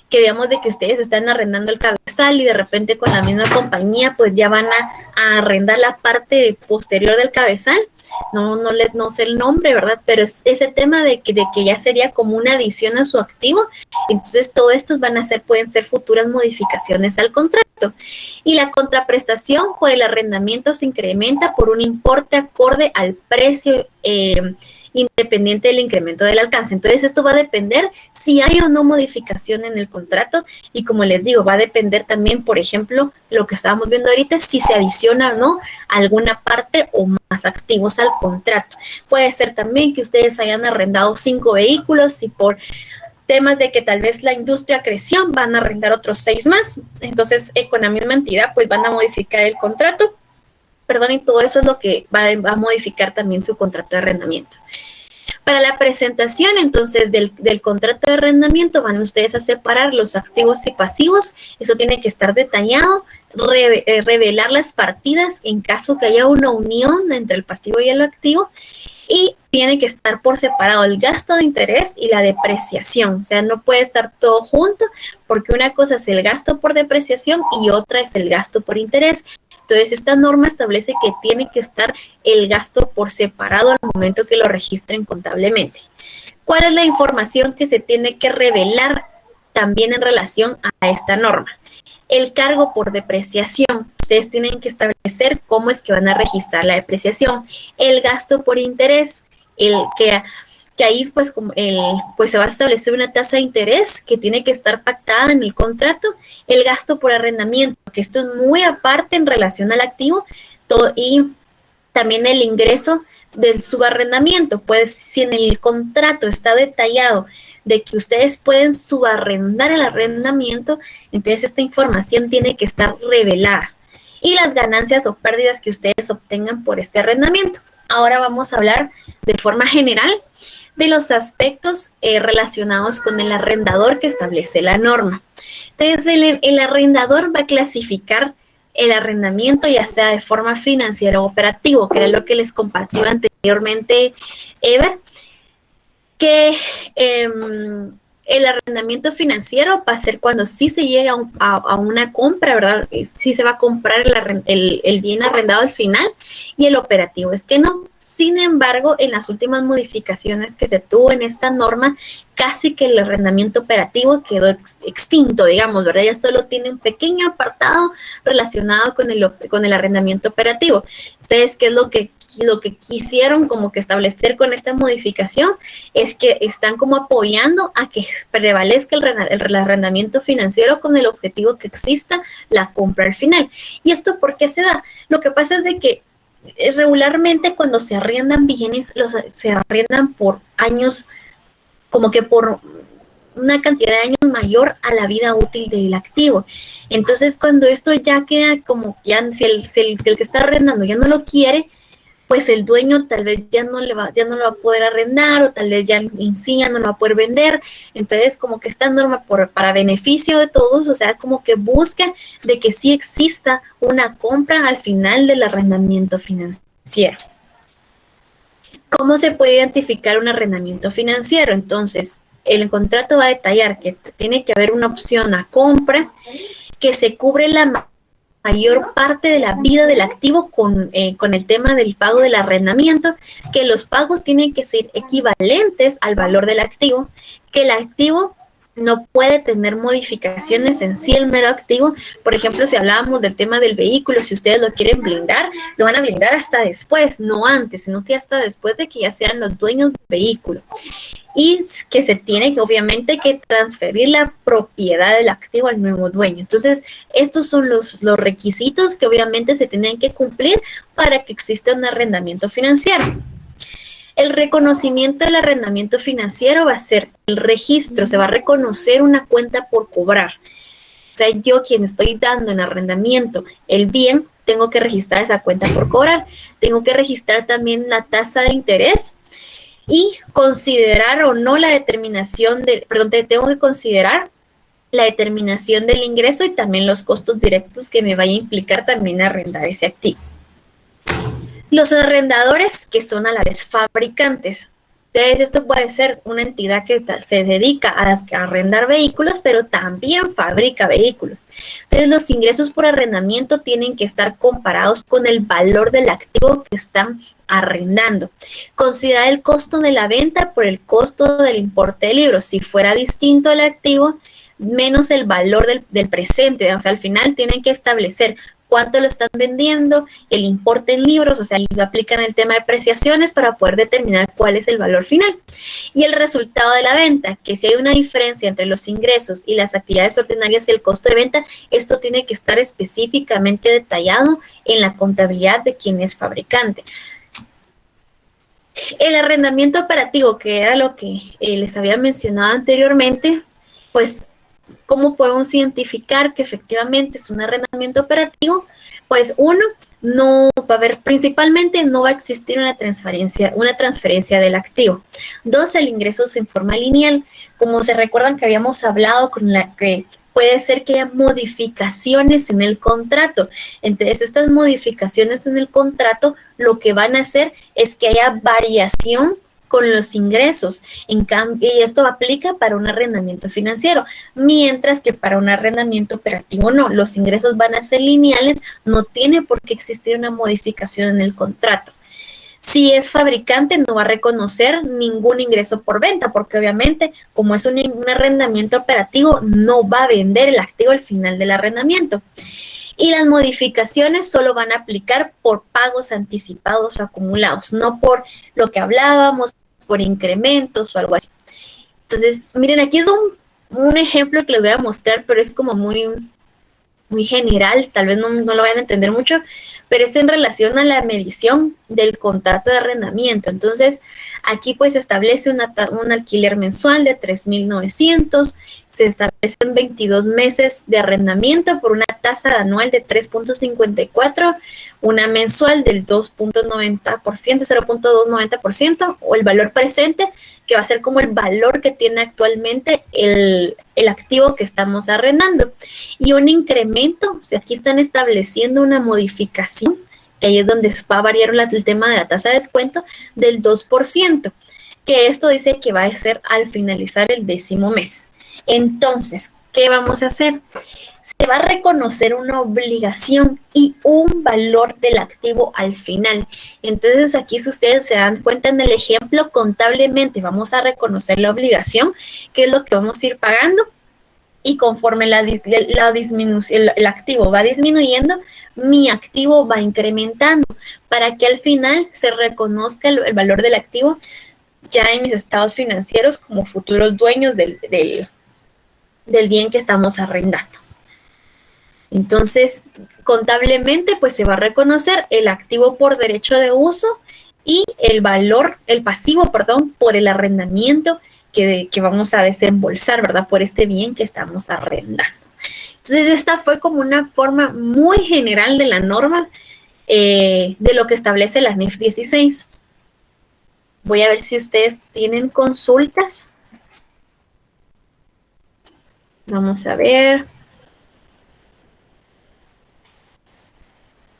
Speaker 3: que digamos de que ustedes están arrendando el cabezal y de repente con la misma compañía pues ya van a arrendar la parte posterior del cabezal. No sé el nombre, ¿verdad? Pero es ese tema de que ya sería como una adición a su activo. Entonces, todo esto pueden ser futuras modificaciones al contrato. Y la contraprestación por el arrendamiento se incrementa por un importe acorde al precio independiente del incremento del alcance. Entonces, esto va a depender si hay o no modificación en el contrato. Y como les digo, va a depender también, por ejemplo, lo que estábamos viendo ahorita, si se adiciona o no alguna parte o más activos al contrato. Puede ser también que ustedes hayan arrendado 5 vehículos y por temas de que tal vez la industria creció, van a arrendar otros 6 más. Entonces, con la misma entidad, pues van a modificar el contrato. Perdón, y todo eso es lo que va a modificar también su contrato de arrendamiento. Para la presentación, entonces, del contrato de arrendamiento, van ustedes a separar los activos y pasivos. Eso tiene que estar detallado, revelar las partidas en caso que haya una unión entre el pasivo y el activo. Y tiene que estar por separado el gasto de interés y la depreciación. O sea, no puede estar todo junto, porque una cosa es el gasto por depreciación y otra es el gasto por interés. Entonces, esta norma establece que tiene que estar el gasto por separado al momento que lo registren contablemente. ¿Cuál es la información que se tiene que revelar también en relación a esta norma? El cargo por depreciación. Ustedes tienen que establecer cómo es que van a registrar la depreciación. El gasto por interés, que ahí pues se va a establecer una tasa de interés que tiene que estar pactada en el contrato. El gasto por arrendamiento, que esto es muy aparte en relación al activo, y también el ingreso del subarrendamiento. Pues si en el contrato está detallado de que ustedes pueden subarrendar el arrendamiento, entonces esta información tiene que estar revelada. Y las ganancias o pérdidas que ustedes obtengan por este arrendamiento. Ahora vamos a hablar de forma general de los aspectos relacionados con el arrendador que establece la norma. Entonces, el arrendador va a clasificar el arrendamiento ya sea de forma financiera o operativo, que era lo que les compartí anteriormente, Ever, que el arrendamiento financiero va a ser cuando sí se llega a una compra, ¿verdad? Sí se va a comprar el bien arrendado al final, y el operativo es que no. Sin embargo, en las últimas modificaciones que se tuvo en esta norma, casi que el arrendamiento operativo quedó extinto, digamos, ¿verdad? Ya solo tiene un pequeño apartado relacionado con el arrendamiento operativo. Entonces, ¿qué es lo que quisieron como que establecer con esta modificación? Es que están como apoyando a que prevalezca el arrendamiento financiero con el objetivo que exista la compra al final. ¿Y esto por qué se da? Lo que pasa es de que regularmente cuando se arriendan bienes, se arriendan por años, como que por una cantidad de años mayor a la vida útil del activo. Entonces, cuando esto ya queda como, ya si el que está arrendando ya no lo quiere, pues el dueño tal vez ya no lo va a poder arrendar, o tal vez ya en sí ya no lo va a poder vender. Entonces, como que esta norma para beneficio de todos, o sea, como que busca de que sí exista una compra al final del arrendamiento financiero. ¿Cómo se puede identificar un arrendamiento financiero? Entonces, el contrato va a detallar que tiene que haber una opción a compra, que se cubre la mayor parte de la vida del activo con el tema del pago del arrendamiento, que los pagos tienen que ser equivalentes al valor del activo, que el activo no puede tener modificaciones en sí el mero activo. Por ejemplo, si hablábamos del tema del vehículo, si ustedes lo quieren blindar, lo van a blindar hasta después, no antes, sino que hasta después de que ya sean los dueños del vehículo. Y que se tiene que, obviamente, que transferir la propiedad del activo al nuevo dueño. Entonces, estos son los requisitos que obviamente se tienen que cumplir para que exista un arrendamiento financiero. El reconocimiento del arrendamiento financiero va a ser el registro, se va a reconocer una cuenta por cobrar. O sea, yo quien estoy dando en arrendamiento el bien, tengo que registrar esa cuenta por cobrar. Tengo que registrar también la tasa de interés y considerar o no la determinación tengo que considerar la determinación del ingreso y también los costos directos que me vaya a implicar también arrendar ese activo. Los arrendadores, que son a la vez fabricantes. Entonces, esto puede ser una entidad que se dedica a arrendar vehículos, pero también fabrica vehículos. Entonces, los ingresos por arrendamiento tienen que estar comparados con el valor del activo que están arrendando. Considerar el costo de la venta por el costo del importe del libro. Si fuera distinto el activo, menos el valor del presente. O sea, al final tienen que establecer cuánto lo están vendiendo, el importe en libros, o sea, y aplican el tema de apreciaciones para poder determinar cuál es el valor final. Y el resultado de la venta, que si hay una diferencia entre los ingresos y las actividades ordinarias y el costo de venta, esto tiene que estar específicamente detallado en la contabilidad de quien es fabricante. El arrendamiento operativo, que era lo que les había mencionado anteriormente, pues ¿cómo podemos identificar que efectivamente es un arrendamiento operativo? Pues uno, no va a haber, principalmente no va a existir una transferencia del activo. Dos, el ingreso en forma lineal. Como se recuerdan que habíamos hablado con la que puede ser que haya modificaciones en el contrato. Entonces, estas modificaciones en el contrato lo que van a hacer es que haya variación con los ingresos. En cambio, y esto aplica para un arrendamiento financiero, mientras que para un arrendamiento operativo no. Los ingresos van a ser lineales, no tiene por qué existir una modificación en el contrato. Si es fabricante, no va a reconocer ningún ingreso por venta, porque obviamente, como es un arrendamiento operativo, no va a vender el activo al final del arrendamiento. Y las modificaciones solo van a aplicar por pagos anticipados o acumulados, no por lo que hablábamos, por incrementos o algo así. Entonces, miren, aquí es un ejemplo que les voy a mostrar, pero es como muy general, tal vez no lo vayan a entender mucho, pero es en relación a la medición del contrato de arrendamiento. Entonces, aquí pues se establece un alquiler mensual de 3,900, se establecen 22 meses de arrendamiento por una tasa anual de 3.54, una mensual del 2.90%, 0.290%, o el valor presente, que va a ser como el valor que tiene actualmente el activo que estamos arrendando. Y un incremento, o sea, aquí están estableciendo una modificación, que ahí es donde va a variar el tema de la tasa de descuento, del 2%, que esto dice que va a ser al finalizar el 10º mes. Entonces, ¿qué vamos a hacer? Se va a reconocer una obligación y un valor del activo al final. Entonces, aquí si ustedes se dan cuenta en el ejemplo, contablemente vamos a reconocer la obligación, que es lo que vamos a ir pagando, y conforme el activo va disminuyendo, mi activo va incrementando, para que al final se reconozca el valor del activo ya en mis estados financieros como futuros dueños del bien que estamos arrendando. Entonces, contablemente, pues se va a reconocer el activo por derecho de uso y el pasivo, por el arrendamiento que vamos a desembolsar, ¿verdad? Por este bien que estamos arrendando. Entonces, esta fue como una forma muy general de la norma de lo que establece la NIF 16. Voy a ver si ustedes tienen consultas. Vamos a ver.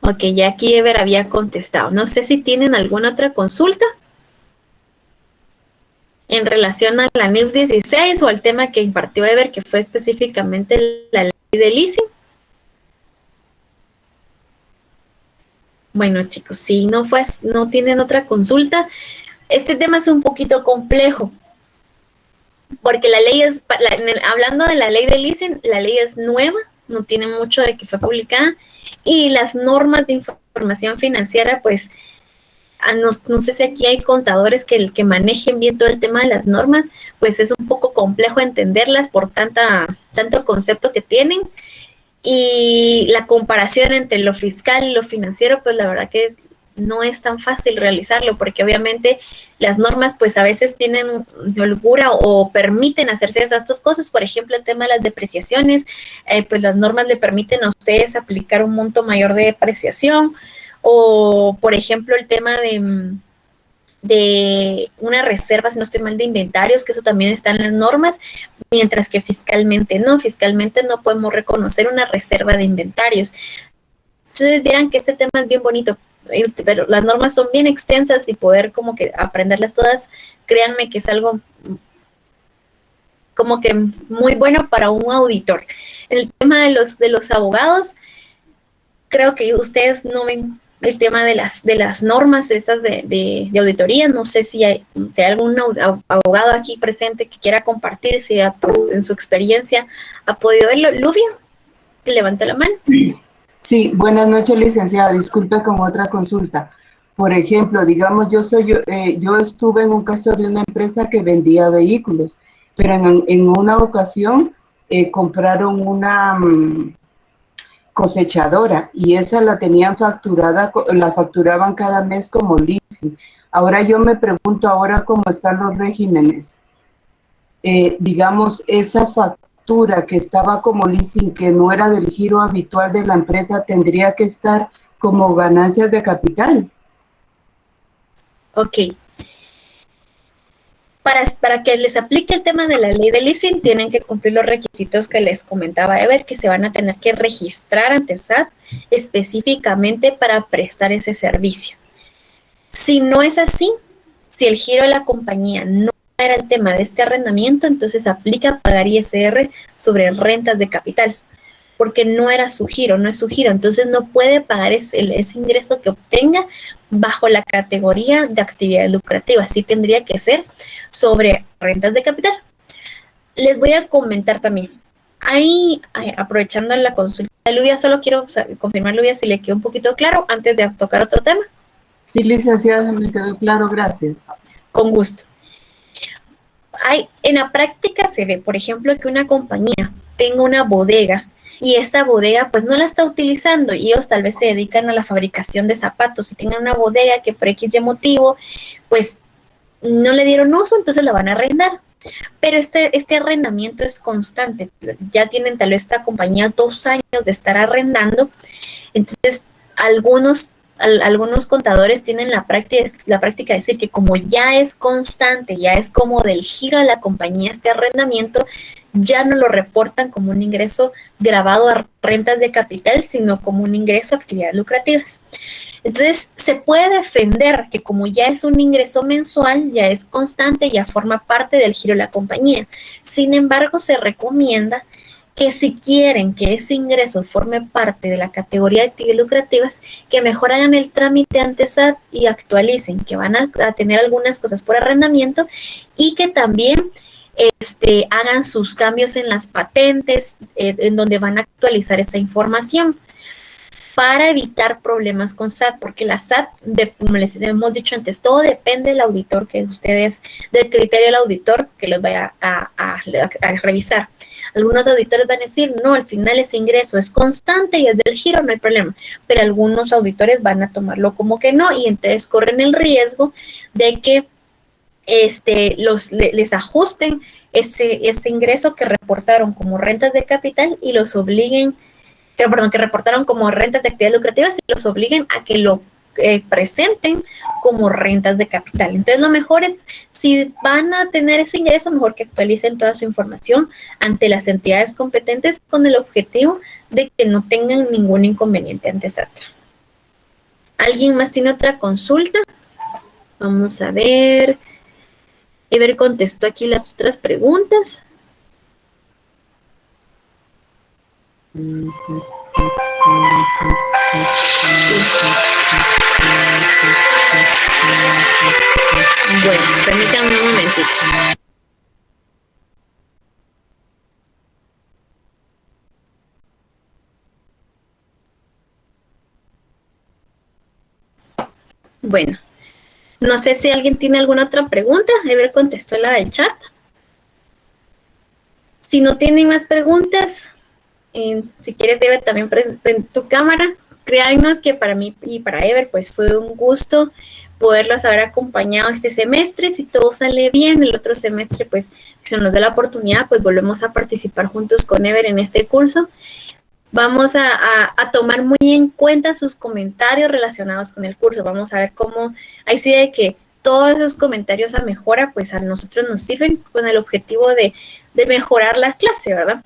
Speaker 3: Ok, ya aquí Ever había contestado. No sé si tienen alguna otra consulta en relación a la NIF 16 o al tema que impartió Ever, que fue específicamente la ley de leasing. Bueno, chicos, si no tienen otra consulta, este tema es un poquito complejo, porque la ley hablando de la ley de leasing, la ley es nueva, no tiene mucho de que fue publicada, y las normas de información financiera, pues, no sé si aquí hay contadores que manejen bien todo el tema de las normas, pues es un poco complejo entenderlas por tanto concepto que tienen, y la comparación entre lo fiscal y lo financiero, pues la verdad que no es tan fácil realizarlo, porque obviamente las normas pues a veces tienen holgura o permiten hacerse esas dos cosas. Por ejemplo, el tema de las depreciaciones, pues las normas le permiten a ustedes aplicar un monto mayor de depreciación, o por ejemplo el tema de una reserva, si no estoy mal, de inventarios, que eso también está en las normas, mientras que fiscalmente no podemos reconocer una reserva de inventarios. Entonces vieran que este tema es bien bonito, pero las normas son bien extensas y poder como que aprenderlas todas, créanme que es algo como que muy bueno para un auditor. En el tema de los abogados, creo que ustedes no ven el tema de las normas esas de auditoría. No sé si hay algún abogado aquí presente que quiera compartir, si pues, en su experiencia ha podido verlo. Luvia, que levantó la mano.
Speaker 2: Sí, buenas noches, licenciada. Disculpe con otra consulta. Por ejemplo, digamos, yo estuve en un caso de una empresa que vendía vehículos, pero en una ocasión compraron una cosechadora y esa la tenían facturada, la facturaban cada mes como leasing. Ahora yo me pregunto ahora cómo están los regímenes. Digamos, esa factura que estaba como leasing, que no era del giro habitual de la empresa, tendría que estar como ganancias de capital.
Speaker 3: Ok. Para que les aplique el tema de la ley de leasing, tienen que cumplir los requisitos que les comentaba Ever, que se van a tener que registrar ante SAT específicamente para prestar ese servicio. Si no es así, si el giro de la compañía no era el tema de este arrendamiento, entonces aplica pagar ISR sobre rentas de capital, porque no era su giro, no es su giro, entonces no puede pagar ese ingreso que obtenga bajo la categoría de actividad lucrativa. Sí tendría que ser sobre rentas de capital. Les voy a comentar también, ahí aprovechando la consulta de Luvia, solo quiero confirmar, Luvia, si le quedó un poquito claro antes de tocar otro tema.
Speaker 2: Sí, licenciada, me quedó claro, gracias.
Speaker 3: Con gusto. En la práctica se ve, por ejemplo, que una compañía tenga una bodega y esta bodega pues no la está utilizando y ellos tal vez se dedican a la fabricación de zapatos y tengan una bodega que por X motivo pues no le dieron uso, entonces la van a arrendar. Pero este arrendamiento es constante. Ya tienen tal vez esta compañía 2 años de estar arrendando. Entonces, algunos contadores tienen la práctica de decir que como ya es constante, ya es como del giro de la compañía este arrendamiento, ya no lo reportan como un ingreso grabado a rentas de capital, sino como un ingreso a actividades lucrativas. Entonces, se puede defender que como ya es un ingreso mensual, ya es constante, ya forma parte del giro de la compañía. Sin embargo, se recomienda que si quieren que ese ingreso forme parte de la categoría de actividades lucrativas, que mejor hagan el trámite ante SAT y actualicen, que van a tener algunas cosas por arrendamiento y que también hagan sus cambios en las patentes, en donde van a actualizar esa información, para evitar problemas con SAT, porque la SAT, como les hemos dicho antes, todo depende del auditor que ustedes, del criterio del auditor que los vaya a revisar. Algunos auditores van a decir, no, al final ese ingreso es constante y es del giro, no hay problema, pero algunos auditores van a tomarlo como que no, y entonces corren el riesgo de que les ajusten ese ingreso que reportaron como rentas de capital y los obliguen, que reportaron como rentas de actividades lucrativas y los obliguen a que lo presenten como rentas de capital. Entonces, lo mejor es, si van a tener ese ingreso, mejor que actualicen toda su información ante las entidades competentes con el objetivo de que no tengan ningún inconveniente ante SAT. ¿Alguien más tiene otra consulta? Vamos a ver. Ever contestó aquí las otras preguntas. Bueno, permítanme un momentito. Bueno, no sé si alguien tiene alguna otra pregunta. Ever contestó la del chat. Si no tienen más preguntas, si quieres, Ever, también prende tu cámara. Créanos que para mí y para Ever, pues fue un gusto poderlos haber acompañado este semestre. Si todo sale bien, el otro semestre, pues, si se nos da la oportunidad, pues volvemos a participar juntos con Ever en este curso. Vamos a tomar muy en cuenta sus comentarios relacionados con el curso. Vamos a ver cómo, ahí sí de que todos esos comentarios a mejora, pues a nosotros nos sirven con el objetivo de mejorar la clase, ¿verdad?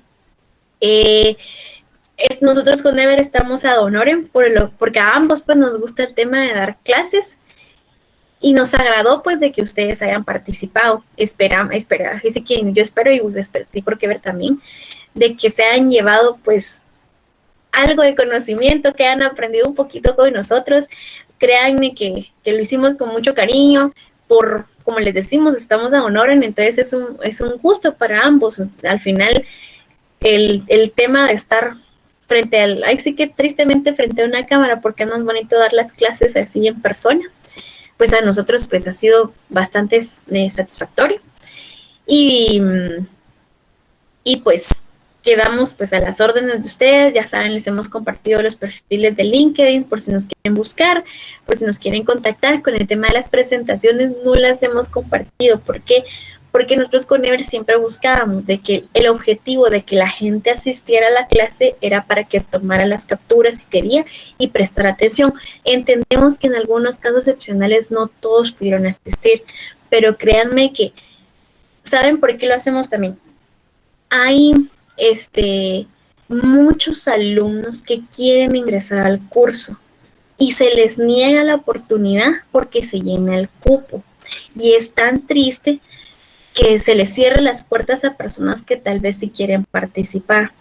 Speaker 3: nosotros con Ever estamos ad honorem porque a ambos pues nos gusta el tema de dar clases y nos agradó pues de que ustedes hayan participado. Yo espero y creo que Ever también, de que se hayan llevado pues algo de conocimiento, que hayan aprendido un poquito con nosotros. Créanme que lo hicimos con mucho cariño, como les decimos, estamos a honorem, entonces es un gusto para ambos. Al final, el tema de estar ahí sí que tristemente frente a una cámara, porque es más bonito dar las clases así en persona, pues a nosotros pues ha sido bastante satisfactorio. Y pues quedamos pues a las órdenes de ustedes. Ya saben, les hemos compartido los perfiles de LinkedIn por si nos quieren buscar, por si nos quieren contactar. Con el tema de las presentaciones no las hemos compartido. ¿Por qué? Porque nosotros con Ever siempre buscábamos de que el objetivo de que la gente asistiera a la clase era para que tomara las capturas si quería y prestar atención. Entendemos que en algunos casos excepcionales no todos pudieron asistir, pero créanme que, ¿saben por qué lo hacemos también? Hay muchos alumnos que quieren ingresar al curso y se les niega la oportunidad porque se llena el cupo. Y es tan triste que se les cierren las puertas a personas que tal vez sí quieren participar.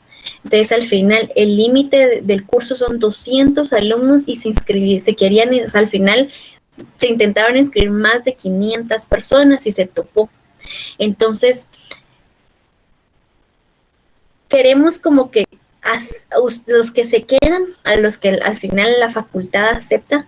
Speaker 3: Entonces, al final, el límite del curso son 200 alumnos y al final se intentaron inscribir más de 500 personas y se topó. Entonces, queremos como que los que se quedan, a los que al final la facultad acepta,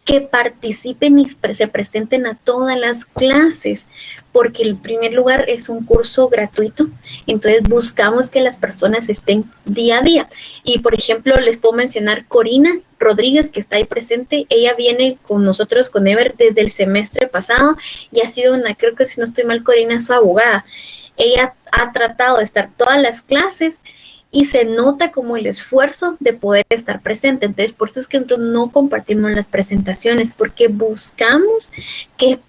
Speaker 3: que participen y se presenten a todas las clases, porque en primer lugar es un curso gratuito, entonces buscamos que las personas estén día a día. Y por ejemplo, les puedo mencionar Corina Rodríguez, que está ahí presente. Ella viene con nosotros, con Ever, desde el semestre pasado y ha sido creo que si no estoy mal, Corina es su abogada. Ella ha tratado de estar todas las clases y se nota como el esfuerzo de poder estar presente. Entonces, por eso es que nosotros no compartimos las presentaciones, porque buscamos que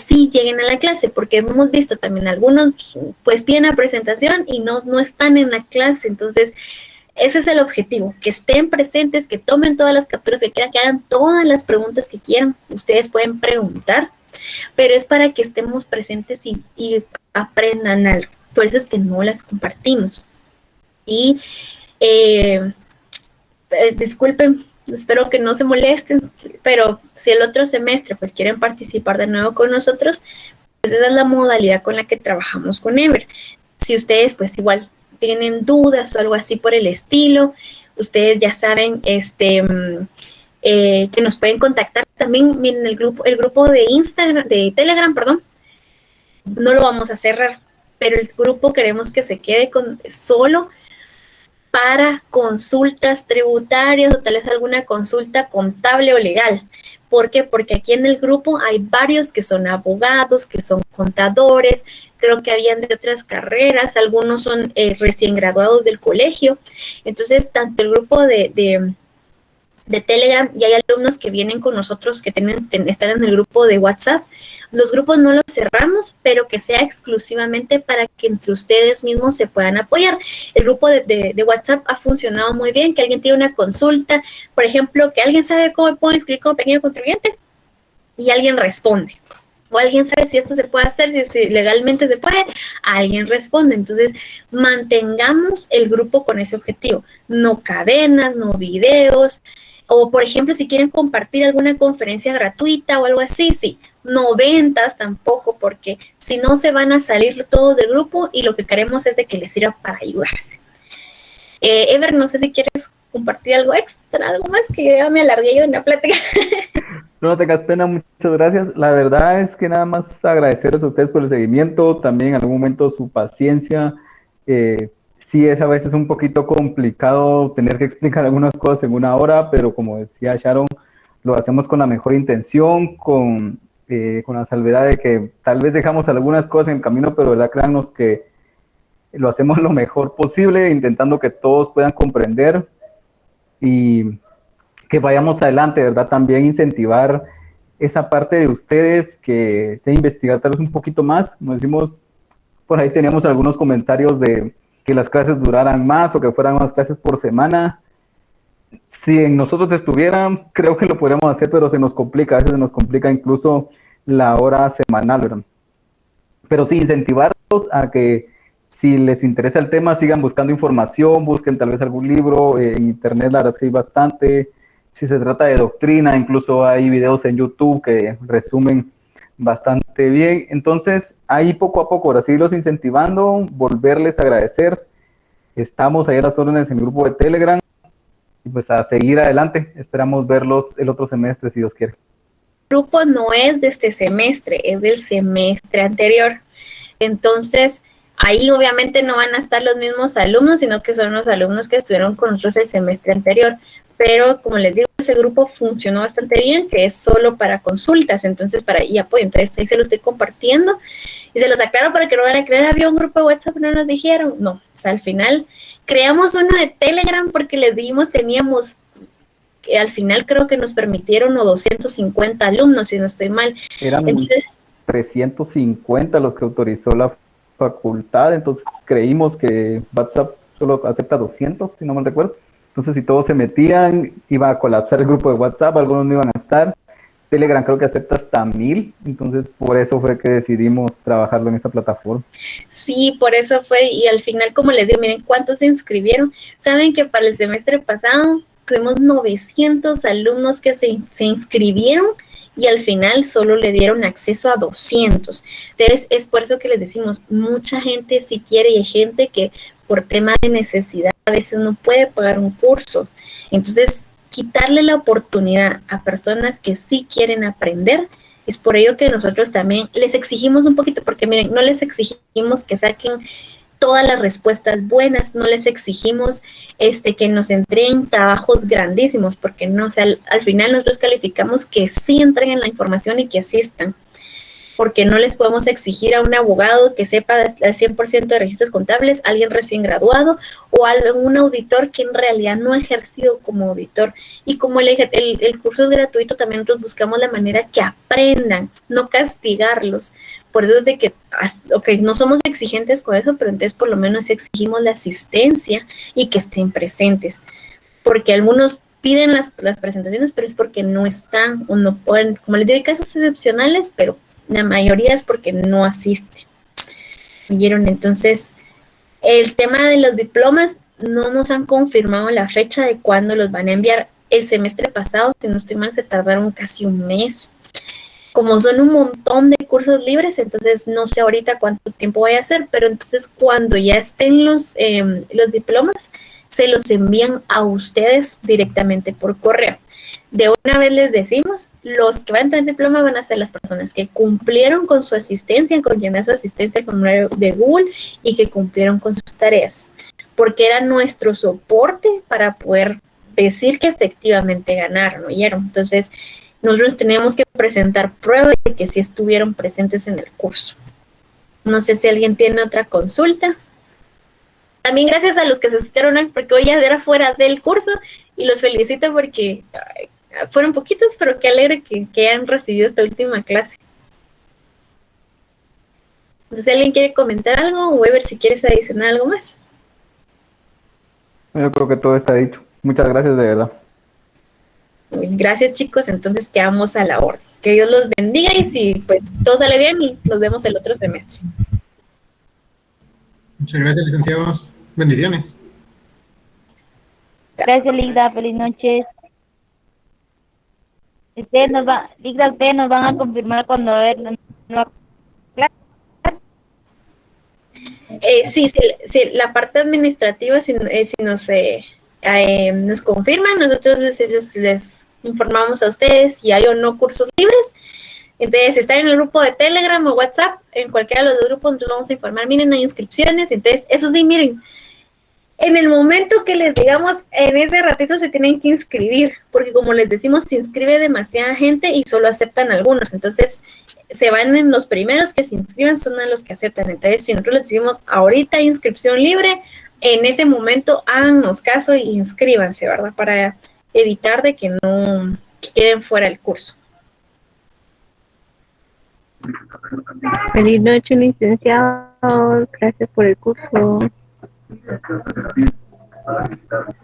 Speaker 3: sí lleguen a la clase, porque hemos visto también algunos pues piden la presentación y no están en la clase. Entonces, ese es el objetivo, que estén presentes, que tomen todas las capturas que quieran, que hagan todas las preguntas que quieran. Ustedes pueden preguntar, pero es para que estemos presentes y aprendan algo. Por eso es que no las compartimos. Y disculpen, espero que no se molesten, pero si el otro semestre pues quieren participar de nuevo con nosotros, pues esa es la modalidad con la que trabajamos con Ever. Si ustedes pues igual tienen dudas o algo así por el estilo, ustedes ya saben que nos pueden contactar también. Miren, el grupo de Telegram, perdón, no lo vamos a cerrar, pero el grupo queremos que se quede solo para consultas tributarias o tal vez alguna consulta contable o legal. ¿Por qué? Porque aquí en el grupo hay varios que son abogados, que son contadores, creo que habían de otras carreras, algunos son recién graduados del colegio. Entonces, tanto el grupo de Telegram, y hay alumnos que vienen con nosotros que están en el grupo de WhatsApp. Los grupos no los cerramos, pero que sea exclusivamente para que entre ustedes mismos se puedan apoyar. El grupo de WhatsApp ha funcionado muy bien, que alguien tiene una consulta, por ejemplo, que alguien sabe cómo puedo inscribir como pequeño contribuyente, y alguien responde. O alguien sabe si esto se puede hacer, si legalmente se puede, alguien responde. Entonces, mantengamos el grupo con ese objetivo. No cadenas, no videos. O, por ejemplo, si quieren compartir alguna conferencia gratuita o algo así, sí. No ventas tampoco, porque si no se van a salir todos del grupo y lo que queremos es de que les sirva para ayudarse. Ever, no sé si quieres compartir algo extra, algo más, que ya me alargué yo en la plática.
Speaker 1: No tengas pena, muchas gracias. La verdad es que nada más agradecerles a ustedes por el seguimiento, también en algún momento su paciencia. Sí es a veces un poquito complicado tener que explicar algunas cosas en una hora, pero como decía Sharon, lo hacemos con la mejor intención, con la salvedad de que tal vez dejamos algunas cosas en el camino, pero verdad, créannos que lo hacemos lo mejor posible, intentando que todos puedan comprender y que vayamos adelante, ¿verdad? También incentivar esa parte de ustedes que se investigar tal vez un poquito más. Como decimos, por ahí teníamos algunos comentarios de que las clases duraran más o que fueran más clases por semana. Si en nosotros estuvieran, creo que lo podríamos hacer, pero se nos complica, a veces se nos complica incluso la hora semanal, ¿verdad? Pero sí, incentivarlos a que si les interesa el tema, sigan buscando información, busquen tal vez algún libro, en internet la verdad es que hay bastante. Si se trata de doctrina, incluso hay videos en YouTube que resumen bastante bien. Entonces, ahí poco a poco, ahora seguirlos incentivando, volverles a agradecer. Estamos ahí a las órdenes en el grupo de Telegram y pues a seguir adelante. Esperamos verlos el otro semestre, si Dios quiere.
Speaker 3: El grupo no es de este semestre, es del semestre anterior. Entonces, ahí obviamente no van a estar los mismos alumnos, sino que son los alumnos que estuvieron con nosotros el semestre anterior. Pero, como les digo, ese grupo funcionó bastante bien, que es solo para consultas, entonces para y apoyo. Entonces, ahí se lo estoy compartiendo y se los aclaro para que no van a creer, había un grupo de WhatsApp, no nos dijeron. No, o sea, al final creamos uno de Telegram porque les dijimos, teníamos, que al final creo que nos permitieron 250 alumnos, si no estoy mal.
Speaker 1: Eran entonces 350 los que autorizó la facultad, entonces creímos que WhatsApp solo acepta 200, si no mal recuerdo. Entonces, si todos se metían, iba a colapsar el grupo de WhatsApp, algunos no iban a estar. Telegram creo que acepta hasta 1000, entonces por eso fue que decidimos trabajarlo en esa plataforma.
Speaker 3: Sí, por eso fue, y al final, como les digo, miren cuántos se inscribieron. Saben que para el semestre pasado tuvimos 900 alumnos que se inscribieron y al final solo le dieron acceso a 200. Entonces, es por eso que les decimos, mucha gente sí quiere y hay gente que por tema de necesidad a veces no puede pagar un curso. Entonces, quitarle la oportunidad a personas que sí quieren aprender, es por ello que nosotros también les exigimos un poquito, porque miren, no les exigimos que saquen todas las respuestas buenas, no les exigimos que nos entreguen trabajos grandísimos, porque no, o sea, al final nosotros calificamos que sí entreguen la información y que asistan, porque no les podemos exigir a un abogado que sepa al 100% de registros contables, alguien recién graduado o a un auditor que en realidad no ha ejercido como auditor. Y como el curso es gratuito, también nosotros buscamos la manera que aprendan, no castigarlos. Por eso es de que, ok, no somos exigentes con eso, pero entonces por lo menos exigimos la asistencia y que estén presentes. Porque algunos piden las presentaciones, pero es porque no están o no pueden. Como les digo, hay casos excepcionales, pero la mayoría es porque no asiste. ¿Oyeron? Entonces, el tema de los diplomas no nos han confirmado la fecha de cuándo los van a enviar. El semestre pasado, si no estoy mal, se tardaron casi un mes. Como son un montón de cursos libres, entonces no sé ahorita cuánto tiempo vaya a ser, pero entonces cuando ya estén los diplomas, se los envían a ustedes directamente por correo. De una vez les decimos, los que van a tener diploma van a ser las personas que cumplieron con su asistencia, con llenar su asistencia al formulario de Google y que cumplieron con sus tareas, porque era nuestro soporte para poder decir que efectivamente ganaron, ¿oyeron? Entonces, nosotros teníamos que presentar pruebas de que sí estuvieron presentes en el curso. No sé si alguien tiene otra consulta. También gracias a los que se asistieron hoy, porque hoy ya era fuera del curso, y los felicito porque fueron poquitos, pero qué alegre que han recibido esta última clase. Entonces, si alguien quiere comentar algo, o ver si quieres adicionar algo más.
Speaker 1: Yo creo que todo está dicho. Muchas gracias, de verdad.
Speaker 3: Gracias, chicos. Entonces, quedamos a la orden. Que Dios los bendiga y si pues todo sale bien, y nos vemos el otro semestre.
Speaker 4: Muchas gracias, licenciados. Bendiciones.
Speaker 5: Gracias, Ligda. Feliz noche. Ustedes nos van a confirmar cuando ver la nueva clase.
Speaker 3: Sí, la parte administrativa, si nos confirman, nosotros les informamos a ustedes si hay o no cursos libres. Entonces, si están en el grupo de Telegram o WhatsApp, en cualquiera de los dos grupos, nos vamos a informar. Miren, hay inscripciones. Entonces, eso sí, miren, en el momento que les digamos, en ese ratito se tienen que inscribir, porque como les decimos, se inscribe demasiada gente y solo aceptan algunos. Entonces, se van en los primeros que se inscriban, son a los que aceptan. Entonces, si nosotros les decimos, ahorita hay inscripción libre, en ese momento háganos caso y inscríbanse, ¿verdad? Para evitar de que no queden fuera del curso.
Speaker 6: Feliz noche, licenciados. Gracias por el curso.
Speaker 1: para visitarnos.